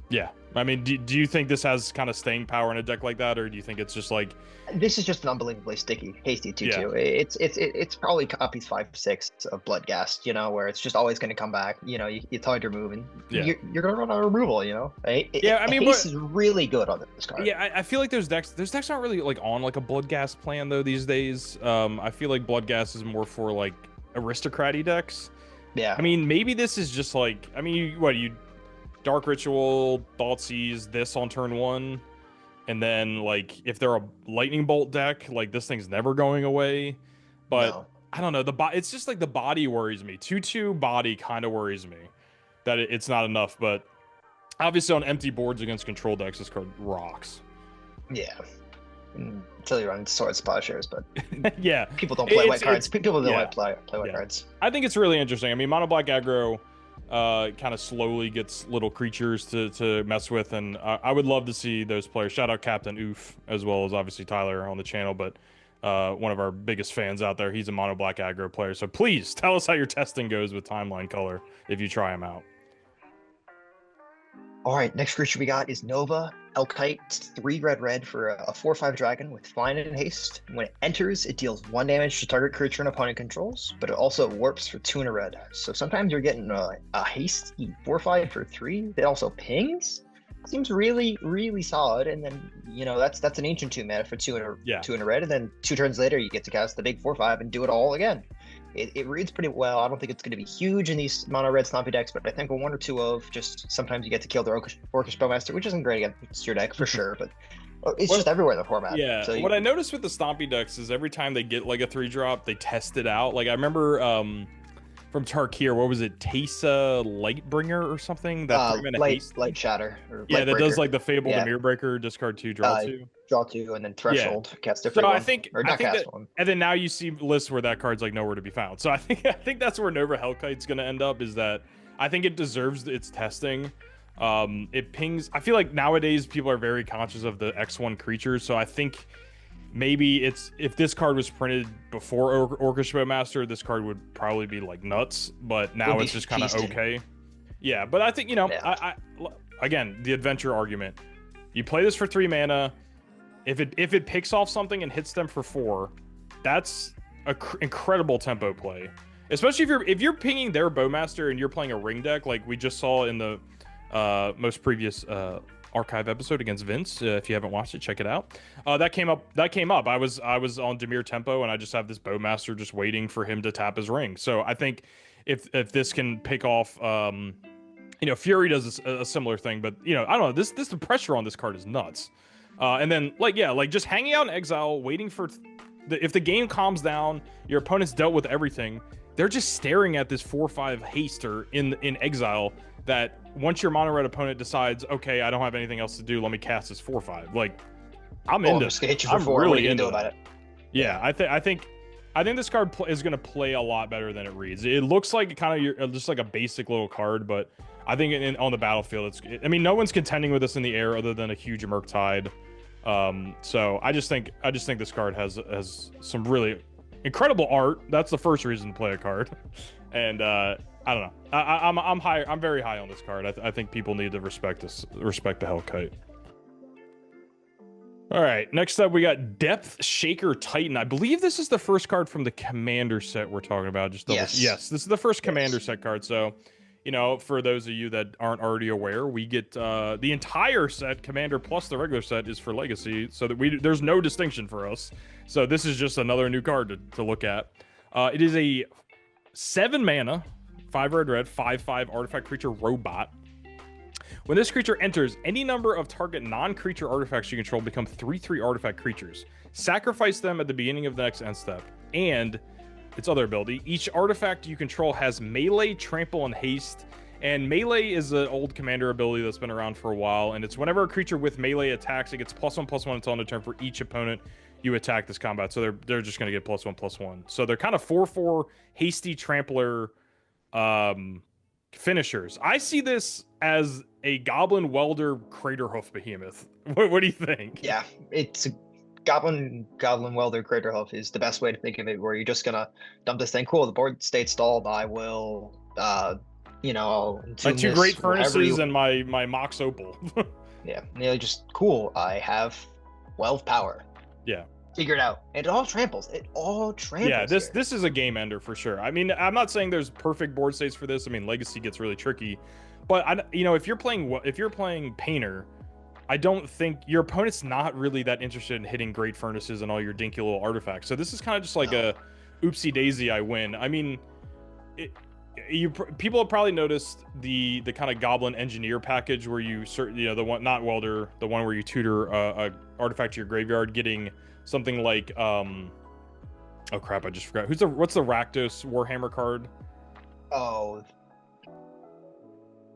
yeah, I mean, do you think this has kind of staying power in a deck like that, or do you think it's just like, This is just an unbelievably sticky, hasty 2/2. Yeah. It's probably copies 5/6 of Bloodghast, where it's just always going to come back. You target your move and Yeah. you're going to run out of removal. Yeah, I mean, haste is really good on this card. Yeah, I feel like those decks aren't really like on like a Bloodghast plan though these days. I feel like Bloodghast is more for like aristocraty decks. Yeah. I mean, maybe this is just like, I mean, you Dark Ritual, Thoughtseize this on turn 1, and then like if they're a Lightning Bolt deck, like this thing's never going away. But No. I don't know, it's just like the body worries me. 2/2 body kind of worries me that it's not enough. But obviously on empty boards against control decks, this card rocks. Yeah. Until you run into Sword Splashers, but yeah, people don't play white cards. People don't play white cards. I think it's really interesting. I mean, mono black aggro kind of slowly gets little creatures to mess with, and I would love to see those players. Shout out Captain Oof, as well as obviously Tyler on the channel, but one of our biggest fans out there. He's a mono black aggro player, so please tell us how your testing goes with Timeline Color if you try him out. All right, next creature we got is Nova Elkite. It's 3 red for a 4/5 dragon with flying and haste. When it enters, it deals 1 damage to target creature an opponent controls, but it also warps for 2 and a red. So sometimes you're getting a hasty 4/5 for 3 that also pings. Seems really, really solid. And then that's an ancient 2 mana for 2 and a red, and then 2 turns later you get to cast the big 4/5 and do it all again. It reads pretty well. I don't think it's going to be huge in these mono red stompy decks, but I think 1 or 2 of just sometimes you get to kill the Orcish Bowmaster, which isn't great against your deck for sure, but it's just everywhere in the format. Yeah. So what I noticed with the stompy decks is every time they get like a 3-drop, they test it out. Like I remember from Tarkir, what was it, Teysa Lightbringer or something? That light shatter. Or yeah, light that breaker. does like the Fable the Mirror Breaker, discard 2, draw 2. Draw 2, and then Threshold, cast different. So one, I think that, one. And then now you see lists where that card's like nowhere to be found. So I think that's where Nova Hellkite's gonna end up, is that I think it deserves its testing. It pings. I feel like nowadays people are very conscious of the X1 creatures, so I think maybe if this card was printed before Orcish Bowmaster, this card would probably be like nuts, but now it's just kind of okay. Yeah, but I think, I again, the adventure argument. You play this for 3 mana. If it picks off something and hits them for 4, that's a incredible tempo play. Especially if you're pinging their Bowmaster and you're playing a ring deck like we just saw in the most previous archive episode against Vince. If you haven't watched it, check it out. That came up. I was on Dimir tempo, and I just have this Bowmaster just waiting for him to tap his ring. So I think if this can pick off, Fury does a similar thing, but I don't know. This the pressure on this card is nuts. And then just hanging out in exile, waiting for if the game calms down, your opponent's dealt with everything. They're just staring at this 4/5 haster in exile. That once your mono red opponent decides, okay, I don't have anything else to do, let me cast this 4/5. Like, I'm into it. I'm really into it. Yeah, I think this card is going to play a lot better than it reads. It looks like kind of just like a basic little card, but I think on the battlefield, no one's contending with this in the air other than a huge Murktide. So I just think this card has some really incredible art. That's the first reason to play a card, and I don't know. I'm very high on this card. I think people need to respect the Hellkite. All right, next up we got Depth Shaker Titan. I believe this is the first card from the Commander set we're talking about. Yes, this is the first Commander set card. So, for those of you that aren't already aware, we get the entire set, Commander plus the regular set, is for Legacy, so that there's no distinction for us. So this is just another new card to look at. It is a 7 mana, 5 red, 5/5 artifact creature robot. When this creature enters, any number of target non-creature artifacts you control become 3/3 artifact creatures. Sacrifice them at the beginning of the next end step. And its other ability, each artifact you control has melee, trample, and haste. And melee is an old commander ability that's been around for a while, and it's whenever a creature with melee attacks, it gets +1/+1 until end of turn for each opponent you attack this combat. So they're just going to get +1/+1. So they're kind of 4/4 hasty trampler finishers. I see this as a Goblin Welder Craterhoof Behemoth. What do you think? Yeah, it's a Goblin Welder Craterhoof is the best way to think of it, where you're just gonna dump this thing. Cool, the board stayed stalled. I will, I'll my 2 Great Furnaces and my Mox Opal. Yeah, they're just cool. I have 12 power. Yeah. Figure it out. And it all tramples. It all tramples. Yeah, this here. this is a game ender for sure. I mean, I'm not saying there's perfect board states for this. I mean, Legacy gets really tricky, but if you're playing Painter, I don't think your opponent's not really that interested in hitting Great Furnaces and all your dinky little artifacts. So this is kind of just like a oopsie daisy, I win. I mean, people have probably noticed the kind of Goblin Engineer package where the one, not Welder, the one where you tutor a artifact to your graveyard, getting something like oh crap, I just forgot. What's the Rakdos Warhammer card? Oh,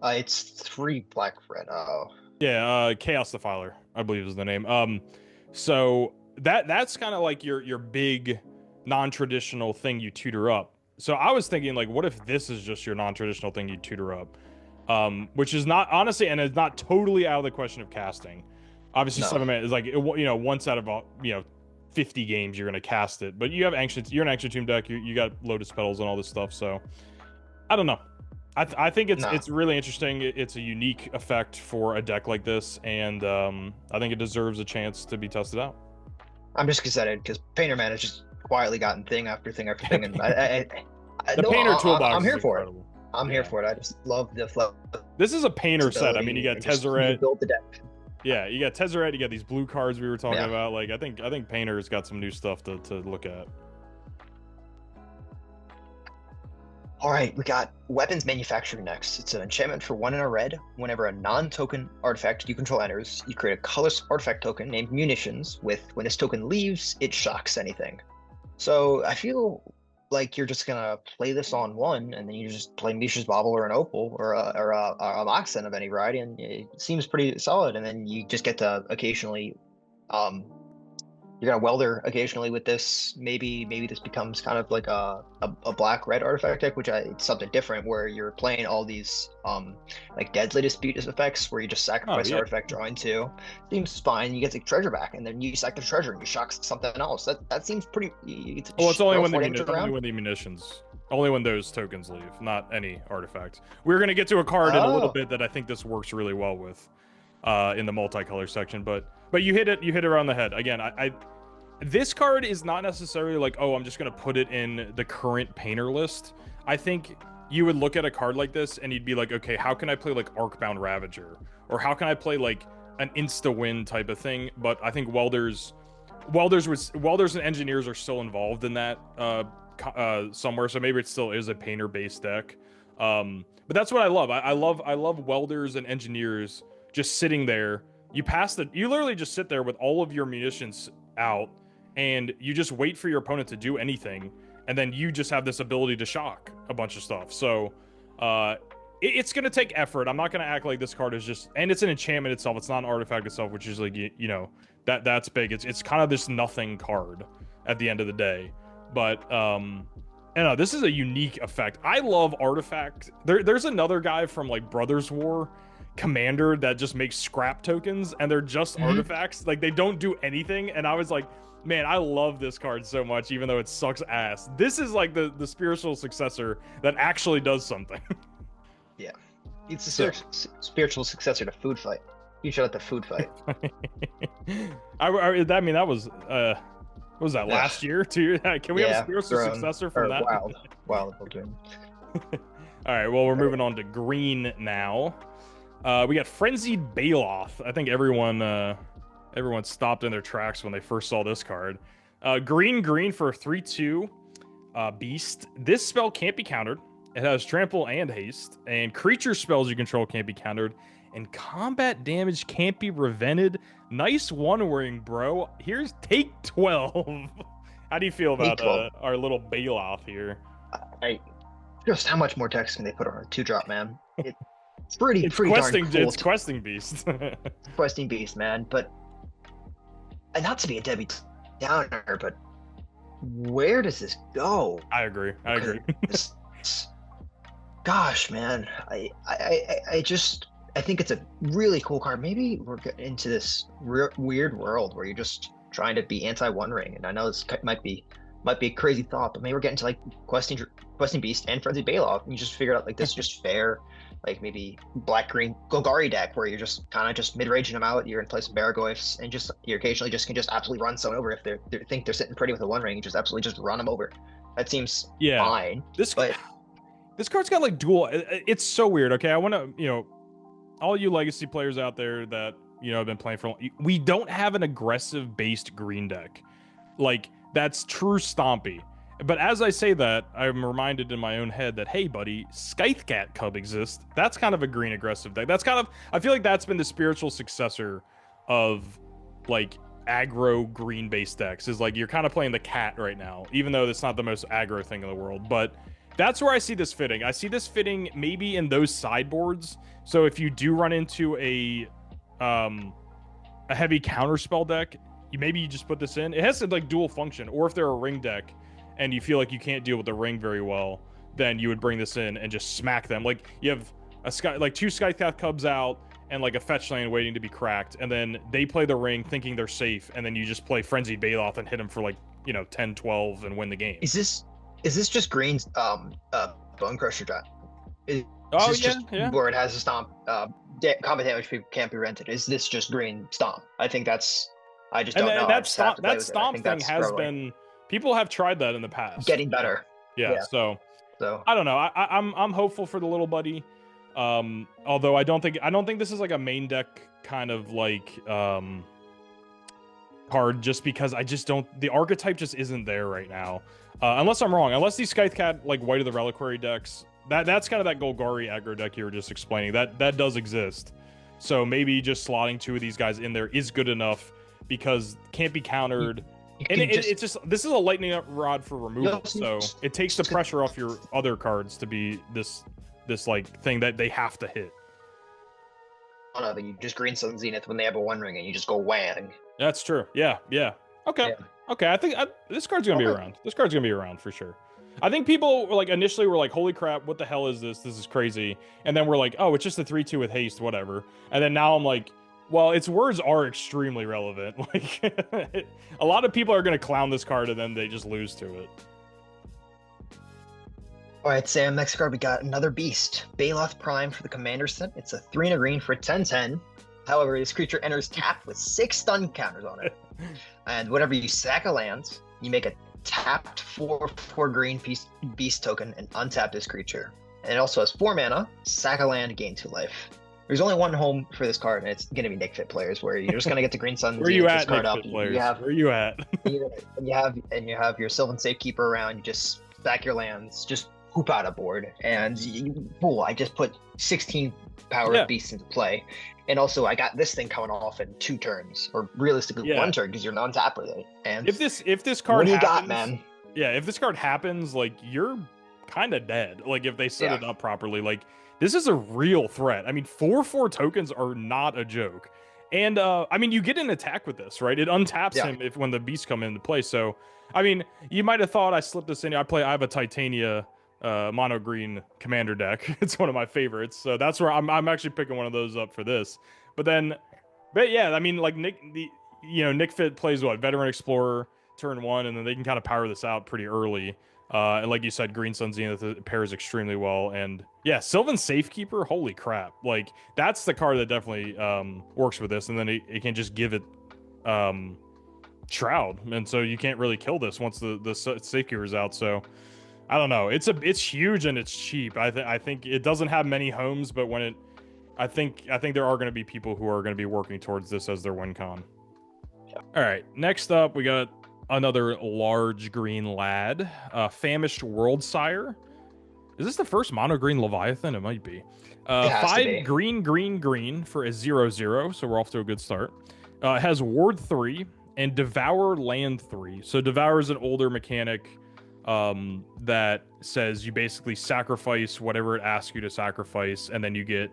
it's 3 black red. Oh. Yeah, Chaos Defiler, I believe is the name. So that's kind of like your big non-traditional thing you tutor up. So I was thinking, like, what if this is just your non-traditional thing you tutor up? Which is not, honestly, and it's not totally out of the question of casting. Obviously, No. 7 mana is like, once out of 50 games you're gonna cast it. But you're an Ancient Tomb deck. You got Lotus Petals and all this stuff. So I don't know. I think it's really interesting. It's a unique effect for a deck like this, and I think it deserves a chance to be tested out. I'm just excited because Painter Man has just quietly gotten thing after thing after thing, and Painter toolbox. I'm here for incredible. it. I'm here for it. I just love the flow. This is a Painter set. I mean, you got Tezzeret. Build the deck. Yeah, you got Tezzeret. You got these blue cards we were talking about. Like, I think Painter's got some new stuff to look at. All right, we got Weapons Manufacturing next. It's an enchantment for 1 and a red. Whenever a non-token artifact you control enters, you create a colorless artifact token named Munitions with, when this token leaves, it shocks anything. So I feel like you're just gonna play this on 1, and then you just play Mishra's Bauble or an Opal or a Moxen of any variety, and it seems pretty solid. And then you just get to occasionally you're gonna welder occasionally with this. Maybe this becomes kind of like a black-red artifact deck, which it's something different where you're playing all these like Deadly Dispute effects where you just sacrifice an artifact, drawing 2. Seems fine. You get the treasure back, and then you sack the treasure and you shock something else. That seems pretty. Well, it's only when the munitions. Only when those tokens leave, not any artifact. We're gonna get to a card in a little bit that I think this works really well with, in the multicolor section. But you hit it around the head again. This card is not necessarily like, oh, I'm just gonna put it in the current Painter list. I think you would look at a card like this and you'd be like, okay, how can I play like Arcbound Ravager, or how can I play like an insta-win type of thing? But I think Welders and Engineers are still involved in that somewhere, so maybe it still is a Painter-based deck. But that's what I love. I love Welders and Engineers just sitting there. You literally just sit there with all of your munitions out, and you just wait for your opponent to do anything, and then you just have this ability to shock a bunch of stuff. So it's gonna take effort. I'm not gonna act like this card is just, and it's an enchantment itself, it's not an artifact itself, which is like, that's big. It's kind of this nothing card at the end of the day. But this is a unique effect. I love artifact. There's another guy from like Brothers War, Commander, that just makes scrap tokens, and they're just artifacts. Like, they don't do anything, and I was like, man, I love this card so much, even though it sucks ass. This is like the spiritual successor that actually does something. Yeah, it's a spiritual successor to Food Fight. You should have the Food Fight. I mean, that was what was that, last year too? Can we have a spiritual successor from that? Wild. All right, well, we're moving on to green now. We got Frenzied Baloth. I think everyone stopped in their tracks when they first saw this card. Green for a 3/2 beast. This spell can't be countered. It has trample and haste, and creature spells you control can't be countered, and combat damage can't be prevented. Nice one-wing, bro. Here's take 12. How do you feel about our little Baloth here? Just how much more text can they put on a 2-drop, man? It's pretty darn cool. It's Questing Beast. Questing Beast, man. But, and not to be a Debbie Downer, but where does this go? I agree. Gosh, man. I think it's a really cool card. Maybe we're getting into this weird world where you're just trying to be anti-One Ring. And I know this might be a crazy thought, but maybe we're getting to like Questing Beast and Frenzied Baloth, and you just figure out like this is just fair. like maybe black green Golgari deck where you're just kind of just mid ranging them out. You're in place of Baraglyphs and just you occasionally just can just absolutely run someone over if they think they're sitting pretty with a 1-ring. You just absolutely just run them over. That seems fine. But this card's got like dual. It's so weird. Okay, I want to all you legacy players out there that have been playing for. We don't have an aggressive based green deck, like that's true Stompy. But as I say that, I'm reminded in my own head that, hey, buddy, Scythecat Cub exists. That's kind of a green aggressive deck. That's kind of, I feel like that's been the spiritual successor of, like, aggro green-based decks. Is like, you're kind of playing the cat right now, even though it's not the most aggro thing in the world. But that's where I see this fitting. I see this fitting maybe in those sideboards. So if you do run into a heavy counterspell deck, maybe you just put this in. It has to, like, dual function. Or if they're a ring deck, and you feel like you can't deal with the ring very well, then you would bring this in and just smack them. Like, you have two Scythecat Cubs out and like a fetch lane waiting to be cracked, and then they play the ring thinking they're safe, and then you just play Frenzied Baloth and hit them for like 10, 12 and win the game. Is this just Green's Bone Crusher deck? Where it has a stomp, combat damage can't be rented. Is this just Green Stomp? I think that's. I just don't know. That stomp thing has been. People have tried that in the past. Getting better. Yeah. So I don't know. I'm hopeful for the little buddy. Although I don't think this is like a main deck kind of like card, just because I just don't. The archetype just isn't there right now. Unless I'm wrong. Unless these Scythecat like White of the Reliquary decks. That's kind of that Golgari aggro deck you were just explaining. That does exist. So maybe just slotting 2 of these guys in there is good enough, because can't be countered. And it's just, this is a lightning rod for removal, so it takes the pressure off your other cards to be this like thing that they have to hit. Oh no, you just Green Sun Zenith when they have a 1-ring and you just go whang. That's true. Yeah. Okay. Yeah. Okay. I think this card's gonna be around. This card's gonna be around for sure. I think people were like initially were like, "Holy crap! What the hell is this? This is crazy!" And then we're like, "Oh, it's just a 3/2 with haste, whatever." And then now I'm like, well, its words are extremely relevant. Like, a lot of people are going to clown this card and then they just lose to it. All right, Sam, next card we got another beast. Baloth Prime for the Commander set. It's a 3 and a green for 10/10. However, this creature enters tapped with 6 stun counters on it. And whenever you sack a land, you make a tapped 4/4 green beast token and untap this creature. And it also has 4 mana, sack a land, gain 2 life. There's only one home for this card, and it's going to be Nick Fit players, where you're just going to get the Green Sun. Where you at, Nick Fit players? Where you at? and you have your Sylvan Safekeeper around. You just stack your lands, just hoop out a board, and I just put 16 power beasts into play. And also, I got this thing coming off in 2 turns, or realistically 1 turn, because you're non-tap with it. And if this card, what do you got, man? Yeah, if this card happens, like, you're kind of dead. Like, if they set it up properly, like. This is a real threat. I mean, 4/4 tokens are not a joke. And, I mean, you get an attack with this, right? It untaps him when the beasts come into play. So, I mean, you might have thought I slipped this in. I have a Titania mono green commander deck. It's one of my favorites. So that's where I'm actually picking one of those up for this. But yeah, I mean, like Nick Fit plays what? Veteran Explorer, turn 1, and then they can kind of power this out pretty early. And like you said, Green Sun Zenith pairs extremely well. And yeah, Sylvan Safekeeper, holy crap. Like, that's the card that definitely works with this. And then it can just give it Shroud. And so you can't really kill this once the Safekeeper's out. So I don't know. It's huge and it's cheap. I think it doesn't have many homes, but when I think there are going to be people who are going to be working towards this as their win con. All right, next up we got another large green lad, Famished Worldsire. Is this the first mono green Leviathan? It might be. 5 green for a 0/0, so we're off to a good start. It has Ward 3 and Devour Land 3. So Devour is an older mechanic that says you basically sacrifice whatever it asks you to sacrifice, and then you get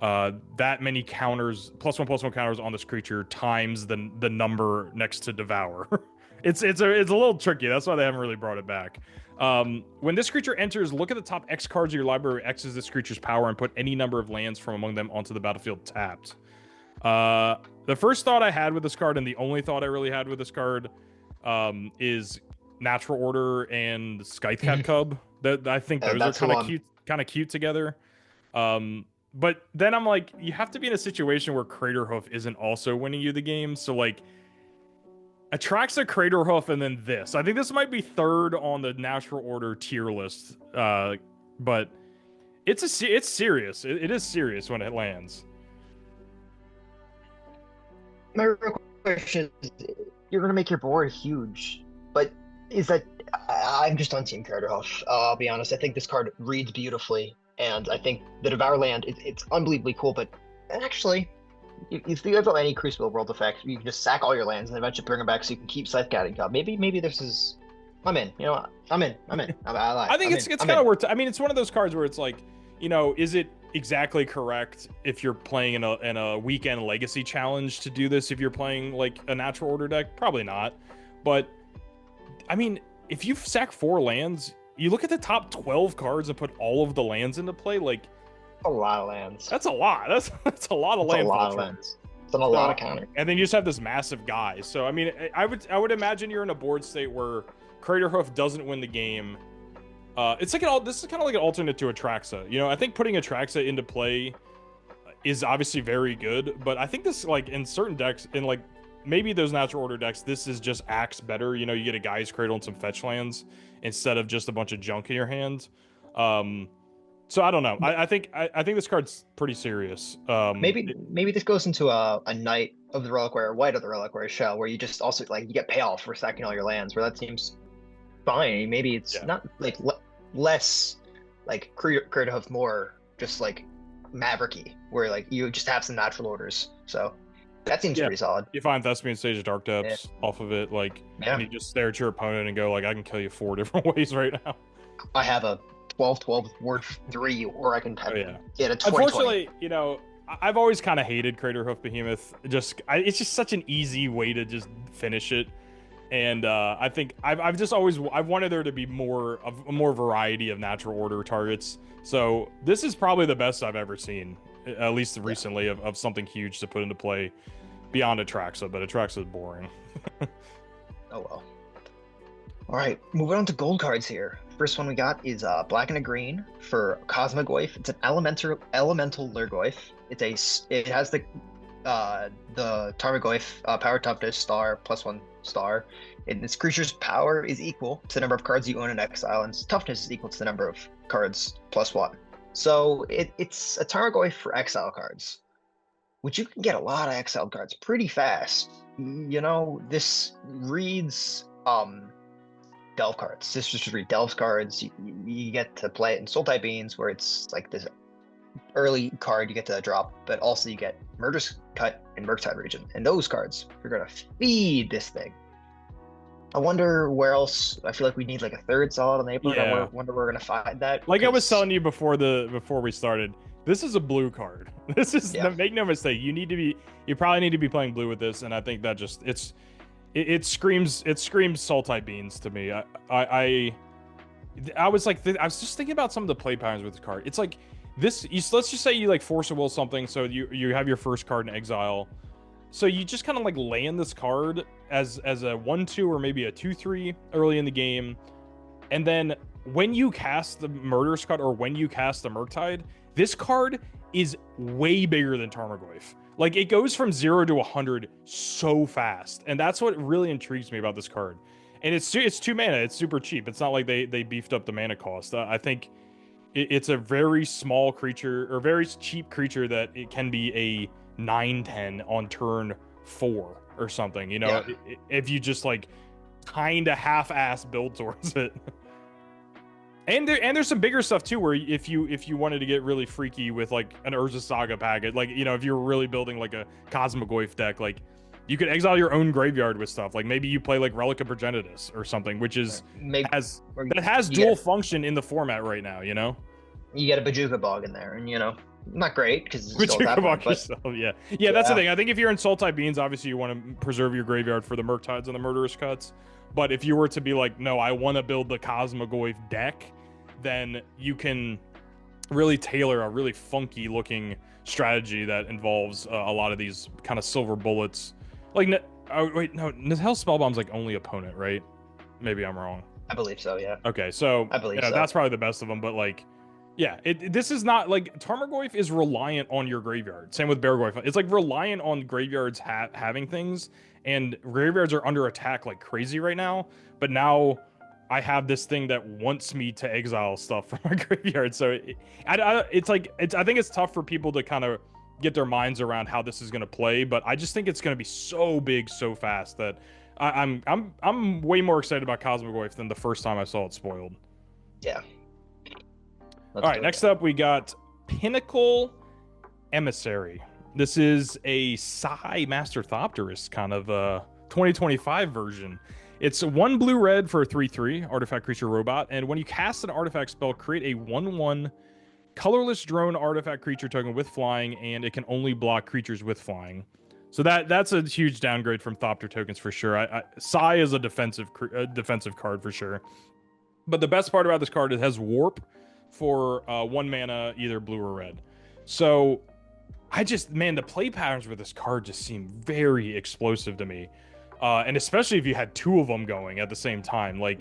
that many counters, +1/+1 counters on this creature times the number next to Devour. It's a little tricky. That's why they haven't really brought it back. When this creature enters, look at the top X cards of your library, X is this creature's power, and put any number of lands from among them onto the battlefield tapped. The first thought I had with this card, and the only thought I really had with this card, is Natural Order and Scythecat Cub. I think those are kind of cute together. But then I'm like, you have to be in a situation where Craterhoof isn't also winning you the game. So like, Atraxa, Craterhoof, and then this. I think this might be third on the natural order tier list. But it's serious. It is serious when it lands. My real question is, you're gonna make your board huge, but is that? I'm just on Team Carterhoff. I'll be honest. I think this card reads beautifully, and I think the Devour Land it's unbelievably cool. But actually, if you have any Crucible World effect, you can just sack all your lands and eventually bring them back so you can keep Scythe Guiding Cup. Maybe this is. I'm in. You know what? I'm in. I think it's kind of worth. I mean, it's one of those cards where it's like, is it exactly correct if you're playing in a weekend legacy challenge to do this if you're playing like a natural order deck? Probably not. But I mean, if you sack 4 lands, you look at the top 12 cards and put all of the lands into play, like a lot of lands. That's a lot. That's a lot of lands. A lot of lands. It's a lot of counter. And then you just have this massive guy. So I mean, I would imagine you're in a board state where Craterhoof doesn't win the game. It's like this is kind of like an alternate to Atraxa. I think putting Atraxa into play is obviously very good, but I think this, like, in certain decks, in like maybe those natural order decks, this is just acts better. You get a Guy's Cradle and some fetch lands instead of just a bunch of junk in your hand. So I don't know. I think this card's pretty serious. Maybe this goes into a Knight of the Reliquary or White of the Reliquary shell, where you just also like you get payoff for sacking all your lands, where that seems fine. Maybe it's not like less like Craterhoof, more just like Mavericky, where like you just have some natural orders. So that seems pretty solid. You find Thespian Stage of Dark Depths off of it, like, and you just stare at your opponent and go like, I can kill you 4 different ways right now. I have a 12/12 word 3, or I can have get a 20/20. Unfortunately, I've always kind of hated Craterhoof Behemoth. It's just such an easy way to just finish it. And I think I've wanted there to be more variety of natural order targets. So this is probably the best I've ever seen, at least recently, of something huge to put into play beyond Atraxa. But Atraxa is boring. Oh well. All right, moving on to gold cards here. First one we got is black and a green for Cosmogoyf. It's an elemental Lurgoyf. It has the Tarmogoyf power toughness star +1 star. And its creature's power is equal to the number of cards you own in exile, and its toughness is equal to the number of cards +1. So it's a Tarmogoyf for exile cards, which you can get a lot of exiled cards pretty fast. This reads Delve cards. This just read Delve cards. You get to play it in Sultai Beans, where it's like this early card you get to drop, but also you get Murderous Cut and Murktide Region, and those cards are gonna feed this thing. I wonder where else. I feel like we need like a third solid enabler. I wonder where we're gonna find that. Like I was telling you before we started, this is a blue card. This is make no mistake. You probably need to be playing blue with this, and I think that just it screams Sultai Beans to me. I was just thinking about some of the play patterns with this card. It's like this. Let's just say you like force a will something, so you have your first card in exile. So you just kind of like land this card as a 1/2 or maybe a 2/3 early in the game, and then when you cast the Murderous Cut or when you cast the Murktide, this card is way bigger than Tarmogoyf. Like, it goes from 0 to 100 so fast, and that's what really intrigues me about this card. And it's 2 mana. It's super cheap. It's not like they beefed up the mana cost. I think it's a very small creature, or very cheap creature, that it can be a 9/10 on turn 4 or something. If you just like kind of half-ass build towards it. And there's some bigger stuff too, where if you wanted to get really freaky with like an Urza Saga packet, like if you were really building like a Cosmogoyf deck, like you could exile your own graveyard with stuff. Like maybe you play like Relic of Progenitus or something, which has dual function in the format right now. You get a Bajuka Bog in there, and not great because it's still Bajuka Bog but... yourself. Yeah, that's the thing. I think if you're in Sultai Beans, obviously you want to preserve your graveyard for the Murktides and the Murderous Cuts. But if you were to be like, no, I want to build the Cosmogoyf deck, then you can really tailor a really funky looking strategy that involves a lot of these kind of silver bullets. Like, Nihil Spellbomb's like only opponent, right? Maybe I'm wrong. I believe so, yeah. Okay, so I believe so. That's probably the best of them. But like, Yeah, this is not like Tarmogoyf is reliant on your graveyard. Same with Beargoyf. It's like reliant on graveyards having things, and graveyards are under attack like crazy right now. But now I have this thing that wants me to exile stuff from my graveyard. So it's like I think it's tough for people to kind of get their minds around how this is going to play. But I just think it's going to be so big, so fast that I'm way more excited about Cosmogoyf than the first time I saw it spoiled. Yeah. All right, next up we got Pinnacle Emissary. This is a Psi Master Thopterist kind of 2025 version. It's 1 blue-red for a 3/3 artifact creature robot, and when you cast an artifact spell, create a 1/1 colorless drone artifact creature token with flying, and it can only block creatures with flying. So that's a huge downgrade from Thopter tokens for sure. Psi is a defensive card for sure. But the best part about this card, it has warp for 1 mana, either blue or red. So the play patterns for this card just seem very explosive to me. And especially if you had 2 of them going at the same time. Like,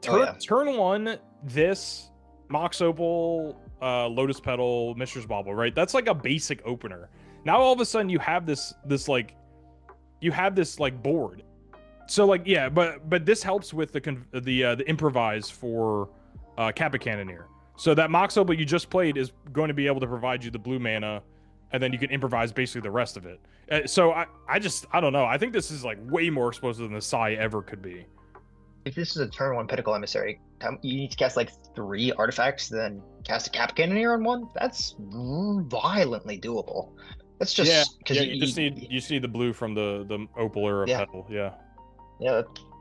turn 1, this, Mox Opal, Lotus Petal, Mishra's Bauble, right? That's like a basic opener. Now all of a sudden you have this board. So like, yeah, but this helps with the improvise for Kappa Cannoneer. So that Mox Opal you just played is going to be able to provide you the blue mana, and then you can improvise basically the rest of it. So I don't know. I think this is like way more explosive than the Psi ever could be. If this is a turn 1 Pinnacle Emissary, you need to cast like 3 artifacts, then cast a Kappa Cannoneer on 1. That's violently doable. That's just because you just need the blue from the opal or a petal. Yeah,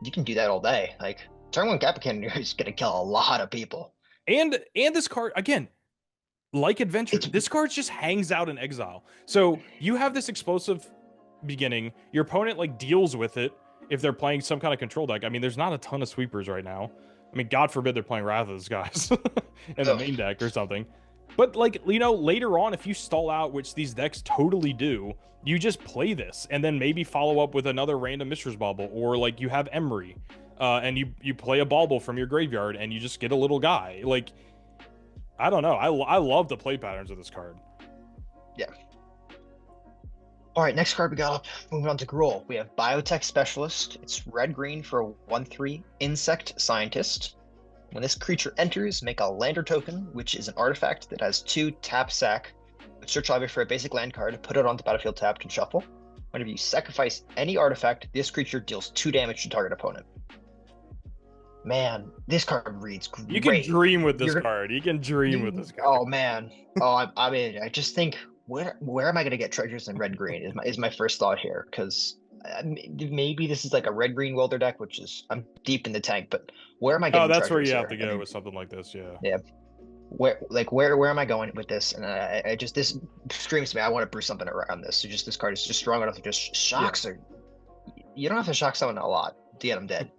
you can do that all day. Like turn 1 Kappa Cannoneer is gonna kill a lot of people. And this card again, like Adventure, this card just hangs out in exile. So you have this explosive beginning. Your opponent like deals with it if they're playing some kind of control deck. I mean, there's not a ton of sweepers right now. I mean, God forbid they're playing Wrath of the Skies in the main deck or something. But like, later on, if you stall out, which these decks totally do, you just play this and then maybe follow up with another random Mishra's Bauble, or like you have Emery, and you play a Bauble from your graveyard and you just get a little guy. Like, I don't know. I love the play patterns of this card. Yeah. All right, next card we got up. Moving on to Gruul. We have Biotech Specialist. It's red-green for a 1/3 Insect Scientist. When this creature enters, make a lander token, which is an artifact that has 2 tap sack. Search library for a basic land card, put it onto battlefield tapped and shuffle. Whenever you sacrifice any artifact, this creature deals 2 damage to target opponent. Man, this card reads great. You can dream with this card. You can dream with this card. Oh man. I mean, I just think where am I going to get treasures in red green is my first thought here, because maybe this is like a red green welder deck, which is I'm deep in the tank, but where am I getting that's where you have here? to go with something like this. Yeah. Where am I going with this? And I just, this screams to me, I want to brew something around this. So just this card is just strong enough to just shocks or you don't have to shock someone a lot to get them dead.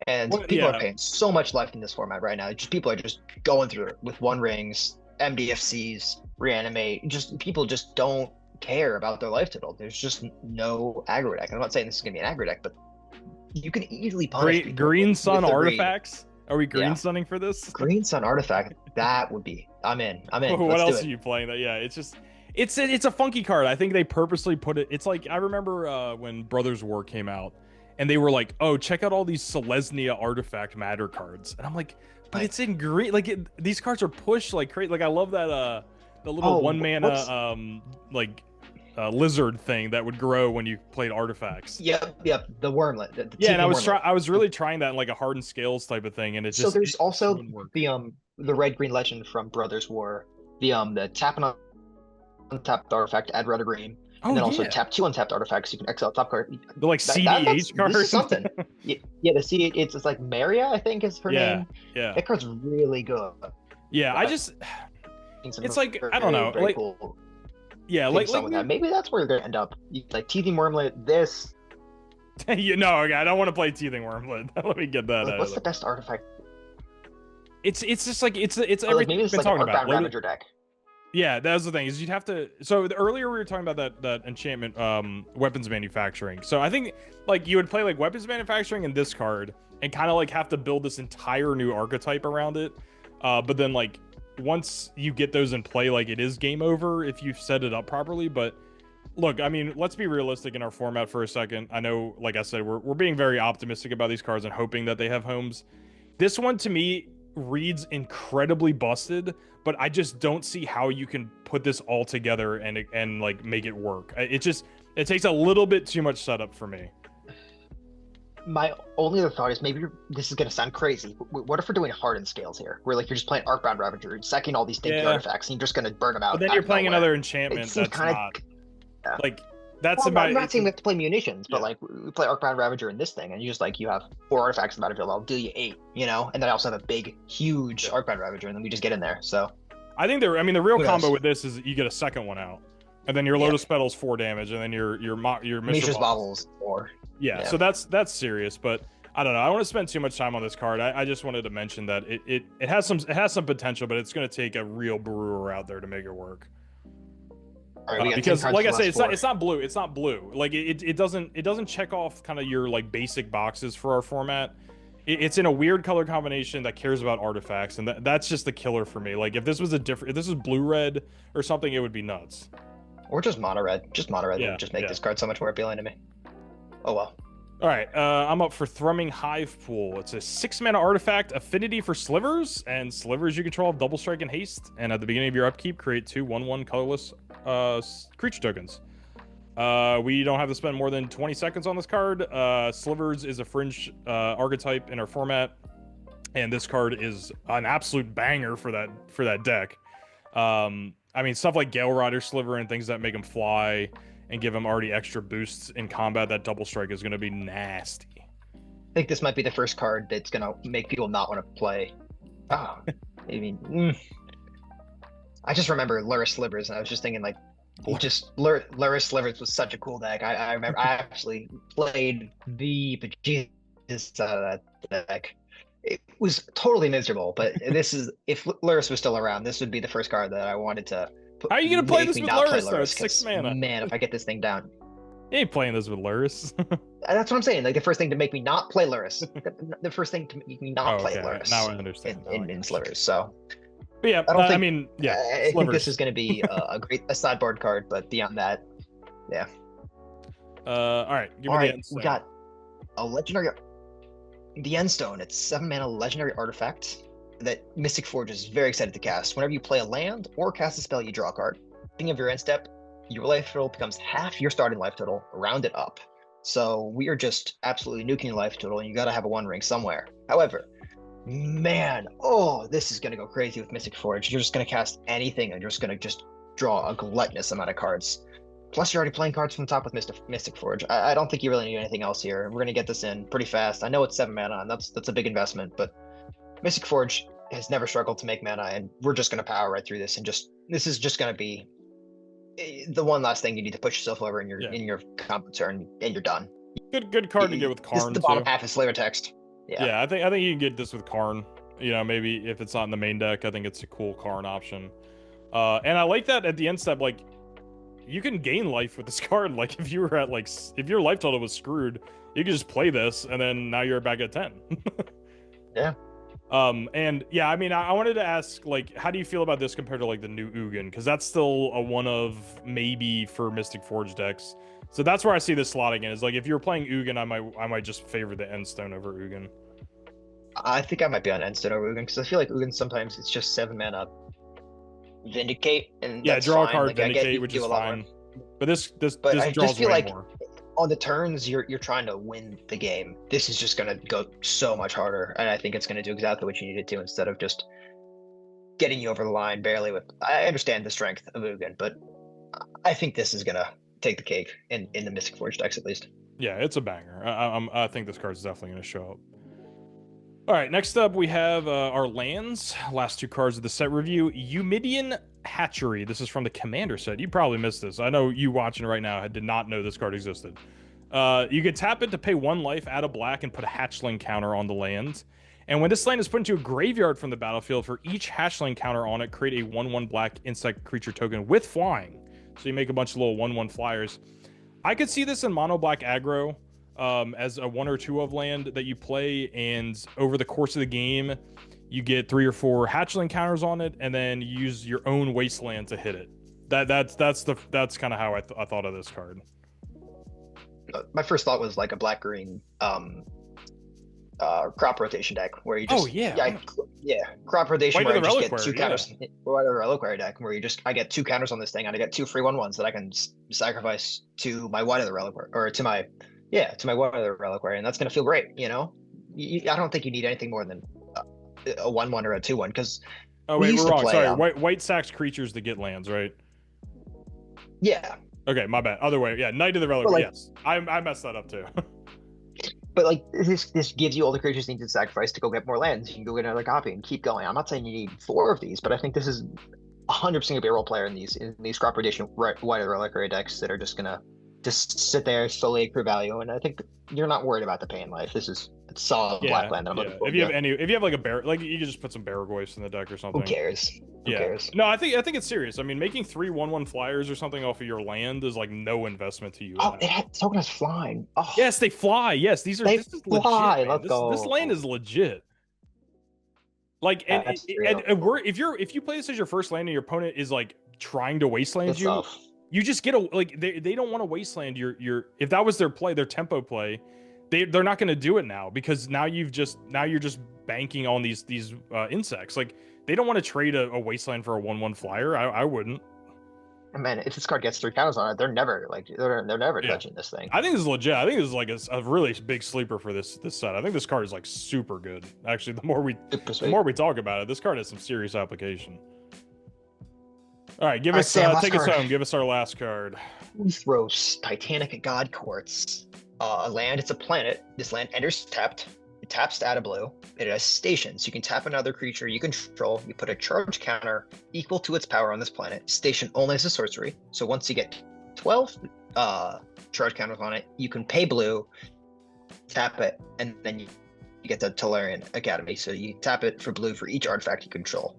And people are paying so much life in this format right now. People are just going through it with 1-rings, MDFCs, reanimate. People just don't care about their life total. There's just no aggro deck. I'm not saying this is gonna be an aggro deck, but you can easily punish Green Sun artifacts. Are we green sunning for this? Green Sun artifact. That would be. I'm in. What else are you playing? That it's just. It's a funky card. I think they purposely put it. It's like I remember when Brothers War came out, and they were like, "Oh, check out all these Selesnya artifact matter cards," and I'm like, "But it's in green. Like these cards are pushed like crazy. Like I love that the little 1 mana lizard thing that would grow when you played artifacts. Yep. The wormlet. And I was really trying that in like a hardened scales type of thing, and it just. So there's also the red green legend from Brothers War, the tap and untapped artifact, add red or green. And then also tap 2 untapped artifacts. You can exile top card. The like CDH card. This is something. The CDH. It's like Maria, I think, is her name. Yeah. That card's really good. Yeah, it's like I don't know. Like, cool. Yeah, like that. Maybe that's where you're gonna end up. Like Teething Wormlet. This. I don't want to play Teething Wormlet. Let me get that. What's the best artifact? It's just like it's everything like maybe it's like an Arcbound Ravager deck. Yeah, that's the thing is you'd have to. So earlier we were talking about that enchantment weapons manufacturing. So I think like you would play like weapons manufacturing in this card and kind of like have to build this entire new archetype around it. But then like once you get those in play, like it is game over if you've set it up properly. But look, I mean, let's be realistic in our format for a second. I know, like I said, we're being very optimistic about these cards and hoping that they have homes. This one to me reads incredibly busted, but I just don't see how you can put this all together and like make it work. It takes a little bit too much setup for me. My only other thought is maybe this is going to sound crazy. What if we're doing hardened scales here, where like you're just playing Arcbound Ravager, sacking all these dinky artifacts, and you're just going to burn them out? But then you're playing another enchantment that's not like that's about. I'm not saying we have to play munitions, but like we play Arcbound Ravager in this thing, and you just like you have 4 artifacts in the battlefield. I'll deal you 8, you know, and then I also have a big, huge Arcbound Ravager, and then we just get in there. So I think the real combo with this is you get a second one out. And then your Lotus Petal's 4 damage, and then your Mishra's Baubles 4. Yeah, so that's serious, but I don't know. I don't want to spend too much time on this card. I just wanted to mention that it has some potential, but it's going to take a real brewer out there to make it work. Because like I say, it's not blue. It's not blue. Like it doesn't check off kind of your like basic boxes for our format. It's in a weird color combination that cares about artifacts, and that's just the killer for me. Like if this was blue red or something, it would be nuts. Or just mono red. Just mono red would just make this card so much more appealing to me. Oh well. All right, I'm up for Thrumming Hive Pool. It's a 6-mana artifact, affinity for Slivers, and Slivers you control have double strike and haste. And at the beginning of your upkeep, create 2 1/1 colorless creature tokens. We don't have to spend more than 20 seconds on this card. Slivers is a fringe archetype in our format, and this card is an absolute banger for that deck. I mean, stuff like Gale Rider Sliver and things that make him fly and give him already extra boosts in combat, that double strike is going to be nasty. I think this might be the first card that's going to make people not want to play. Oh, I mean, I just remember Luris Slivers, and I was just thinking, like, Luris Slivers was such a cool deck. I remember I actually played the bejesus out of that deck. It was totally miserable, but this is, if Luris was still around, this would be the first card that I wanted to put. How are you going to play this with Luris, though? It's 6 mana. Man, if I get this thing down. You ain't playing this with Luris. That's what I'm saying. Like, the first thing to make me not play Luris. The first thing to make me not play Luris. Now I understand. In Slivers, so. But yeah, I think this is going to be a sideboard card, but beyond that, yeah. All right, give me the Endstone. We got a legendary. The Endstone, it's 7 mana legendary artifact that Mystic Forge is very excited to cast. Whenever you play a land or cast a spell, you draw a card. Beginning of your end step, your life total becomes half your starting life total, round it up. So we are just absolutely nuking your life total, and you got to have a 1 ring somewhere. However, man, this is going to go crazy with Mystic Forge. You're just going to cast anything, and you're just going to draw a gluttonous amount of cards. Plus, you're already playing cards from the top with Mystic Forge. I don't think you really need anything else here. We're going to get this in pretty fast. I know it's 7 mana, and that's a big investment, but Mystic Forge has never struggled to make mana, and we're just going to power right through this. And this is just going to be the one last thing you need to push yourself over in your combo turn, and you're done. Good card to get with Karn. This is the bottom half of Slayer text. Yeah, I think you can get this with Karn. You know, maybe if it's not in the main deck, I think it's a cool Karn option. And I like that at the end step, like, you can gain life with this card. Like, if you were at, like, if your life total was screwed, you could just play this, and then now you're back at 10. Yeah. And yeah, I mean, I wanted to ask, like, how do you feel about this compared to, like, the new Ugin? Because that's still a one of maybe for Mystic Forge decks. So that's where I see this slotting in. Is like, if you're playing Ugin, I might just favor the Endstone over Ugin. I think I might be on Endstone over Ugin, because I feel like Ugin sometimes it's just 7 mana. Vindicate, and draw fine. a card, like, Vindicate, which is fine. But this I draws just feel way like more. On the turns you're trying to win the game. This is just gonna go so much harder, and I think it's gonna do exactly what you needed to, instead of just getting you over the line barely. I understand the strength of Ugin, but I think this is gonna take the cake in the Mystic Forge decks, at least. Yeah, it's a banger. I think this card's definitely gonna show up. All right, next up we have our lands. Last 2 cards of the set review. Eumidian Hatchery. This is from the Commander set. You probably missed this. I know you watching right now did not know this card existed. You can tap it to pay 1 life, add a black, and put a Hatchling counter on the land. And when this land is put into a graveyard from the battlefield, for each Hatchling counter on it, create a 1/1 black insect creature token with flying. So you make a bunch of little 1/1 flyers. I could see this in mono black aggro. as a 1 or 2 of land that you play, and over the course of the game, you get 3 or 4 hatchling counters on it, and then you use your own wasteland to hit it. That's kind of how I thought of this card. My first thought was like a black-green crop rotation deck where you just crop rotation White where I of the just get Reliquary, 2 counters. White of the Reliquary deck where I get 2 counters on this thing and I get 2 free 1/1s that I can sacrifice to my White of the Reliquary or to my White of the Reliquary, and that's gonna feel great. You know, I don't think you need anything more than a 1/1 or a 2/1 because. Oh wait, we're wrong. Sorry, white sacks creatures to get lands, right? Yeah. Okay, my bad. Other way, yeah. Knight of the Relic. Yes, I messed that up too. But like this gives you all the creatures you need to sacrifice to go get more lands. You can go get another copy and keep going. I'm not saying you need 4 of these, but I think this is 100% gonna be a role player in these crop rotation White of the Reliquary decks that are just gonna sit there, slowly accrue value. And I think you're not worried about the pain life. This is a solid black land that I'm looking for. If you have like a bear, like you can just put some Barragoyfs in the deck or something. Who cares? Who cares? No, I think it's serious. I mean, making 3 1/1 flyers or something off of your land is like no investment to you. Oh, token has flying. Oh. Yes, they fly. Yes, this is legit. Let's go. This land is legit. Like, if you play this as your first land and your opponent is like trying to wasteland you just get they don't want to wasteland your if that was their play, their tempo play, they're not going to do it now, because now you're just banking on these insects. Like, they don't want to trade a wasteland for a 1/1 flyer. I wouldn't. Man, if this card gets 3 counters on it, they're never touching this thing. I think this is legit. I think this is like a really big sleeper for this set. I think this card is like super good. Actually, the more we talk about it, this card has some serious application. All right, take us home. Give us our last card. Uthros, Titanic God Quartz. A land, it's a planet. This land enters tapped. It taps to add a blue. It has stations. You can tap another creature you control. You put a charge counter equal to its power on this planet. Station only as a sorcery. So once you get 12 charge counters on it, you can pay blue, tap it, and then you get the Tolarian Academy. So you tap it for blue for each artifact you control.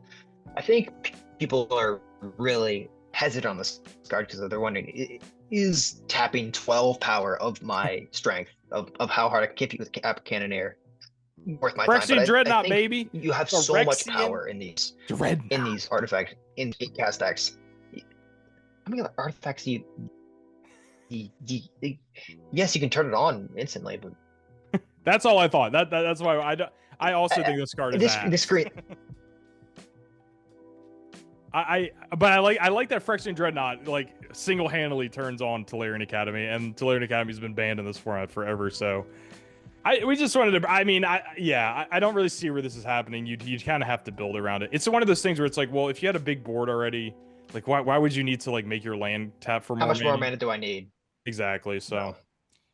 I think people are really hesitant on this card because they're wondering, is tapping 12 power of my strength of how hard I can keep you with Cannoneer worth my Phyrexian time? Dreadnought, baby. You have so much power in these artifacts in cast decks. How many other artifacts yes, you can turn it on instantly, but that's all I thought. That's why I also think this card is this screen. I like that Phyrexian Dreadnought like single-handedly turns on Tolarian Academy, and Tolarian Academy has been banned in this format forever. So we just wanted to. I mean, I don't really see where this is happening. You kind of have to build around it. It's one of those things where it's like, well, if you had a big board already, like why would you need to like make your land tap for more? How much more mana do I need? Exactly. So.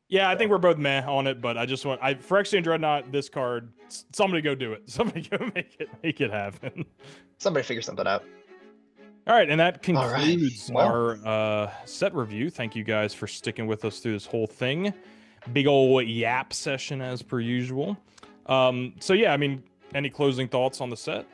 Yeah, I think we're both meh on it, but I just want Phyrexian Dreadnought, this card. Somebody go do it. Somebody go make it happen. Somebody figure something out. All right, and that concludes our set review. Thank you guys for sticking with us through this whole thing. Big old yap session as per usual. So yeah, I mean, any closing thoughts on the set?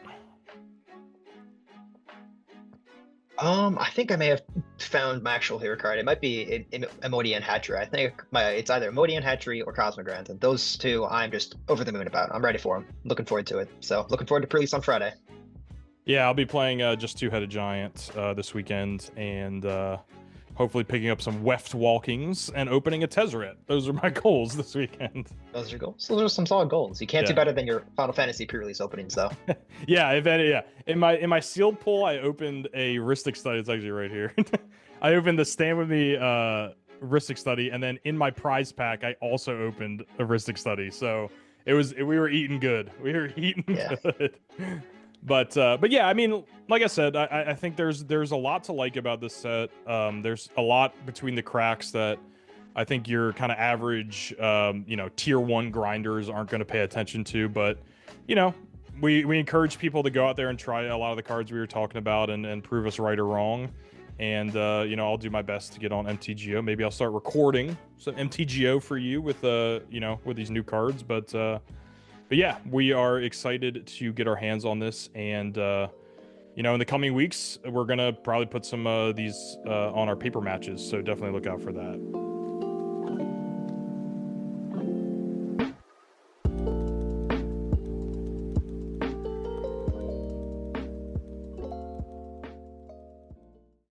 I think I may have found my actual hero card. It might be Emodian Hatchery. I think it's either Emodian Hatchery or Cosmogrant, and those two I'm just over the moon about. I'm ready for them. Looking forward to it. So looking forward to pre-release on Friday. Yeah, I'll be playing just Two-Headed Giant this weekend, and hopefully picking up some Weft Walkings and opening a Tezzeret. Those are my goals this weekend. Those are goals. Those are some solid goals. You can't do better than your Final Fantasy pre-release openings, though. Yeah. In my sealed pull, I opened a Rhystic Study. It's actually right here. I opened the Stand With Me Rhystic Study, and then in my prize pack, I also opened a Rhystic Study. So we were eating good. We were eating good. But yeah, I mean, like I said, I think there's a lot to like about this set. There's a lot between the cracks that I think your kind of average, tier 1 grinders aren't going to pay attention to. But, we encourage people to go out there and try a lot of the cards we were talking about and prove us right or wrong. And, I'll do my best to get on MTGO. Maybe I'll start recording some MTGO for you with these new cards. But yeah, we are excited to get our hands on this, and in the coming weeks, we're gonna probably put some of these on our paper matches. So definitely look out for that.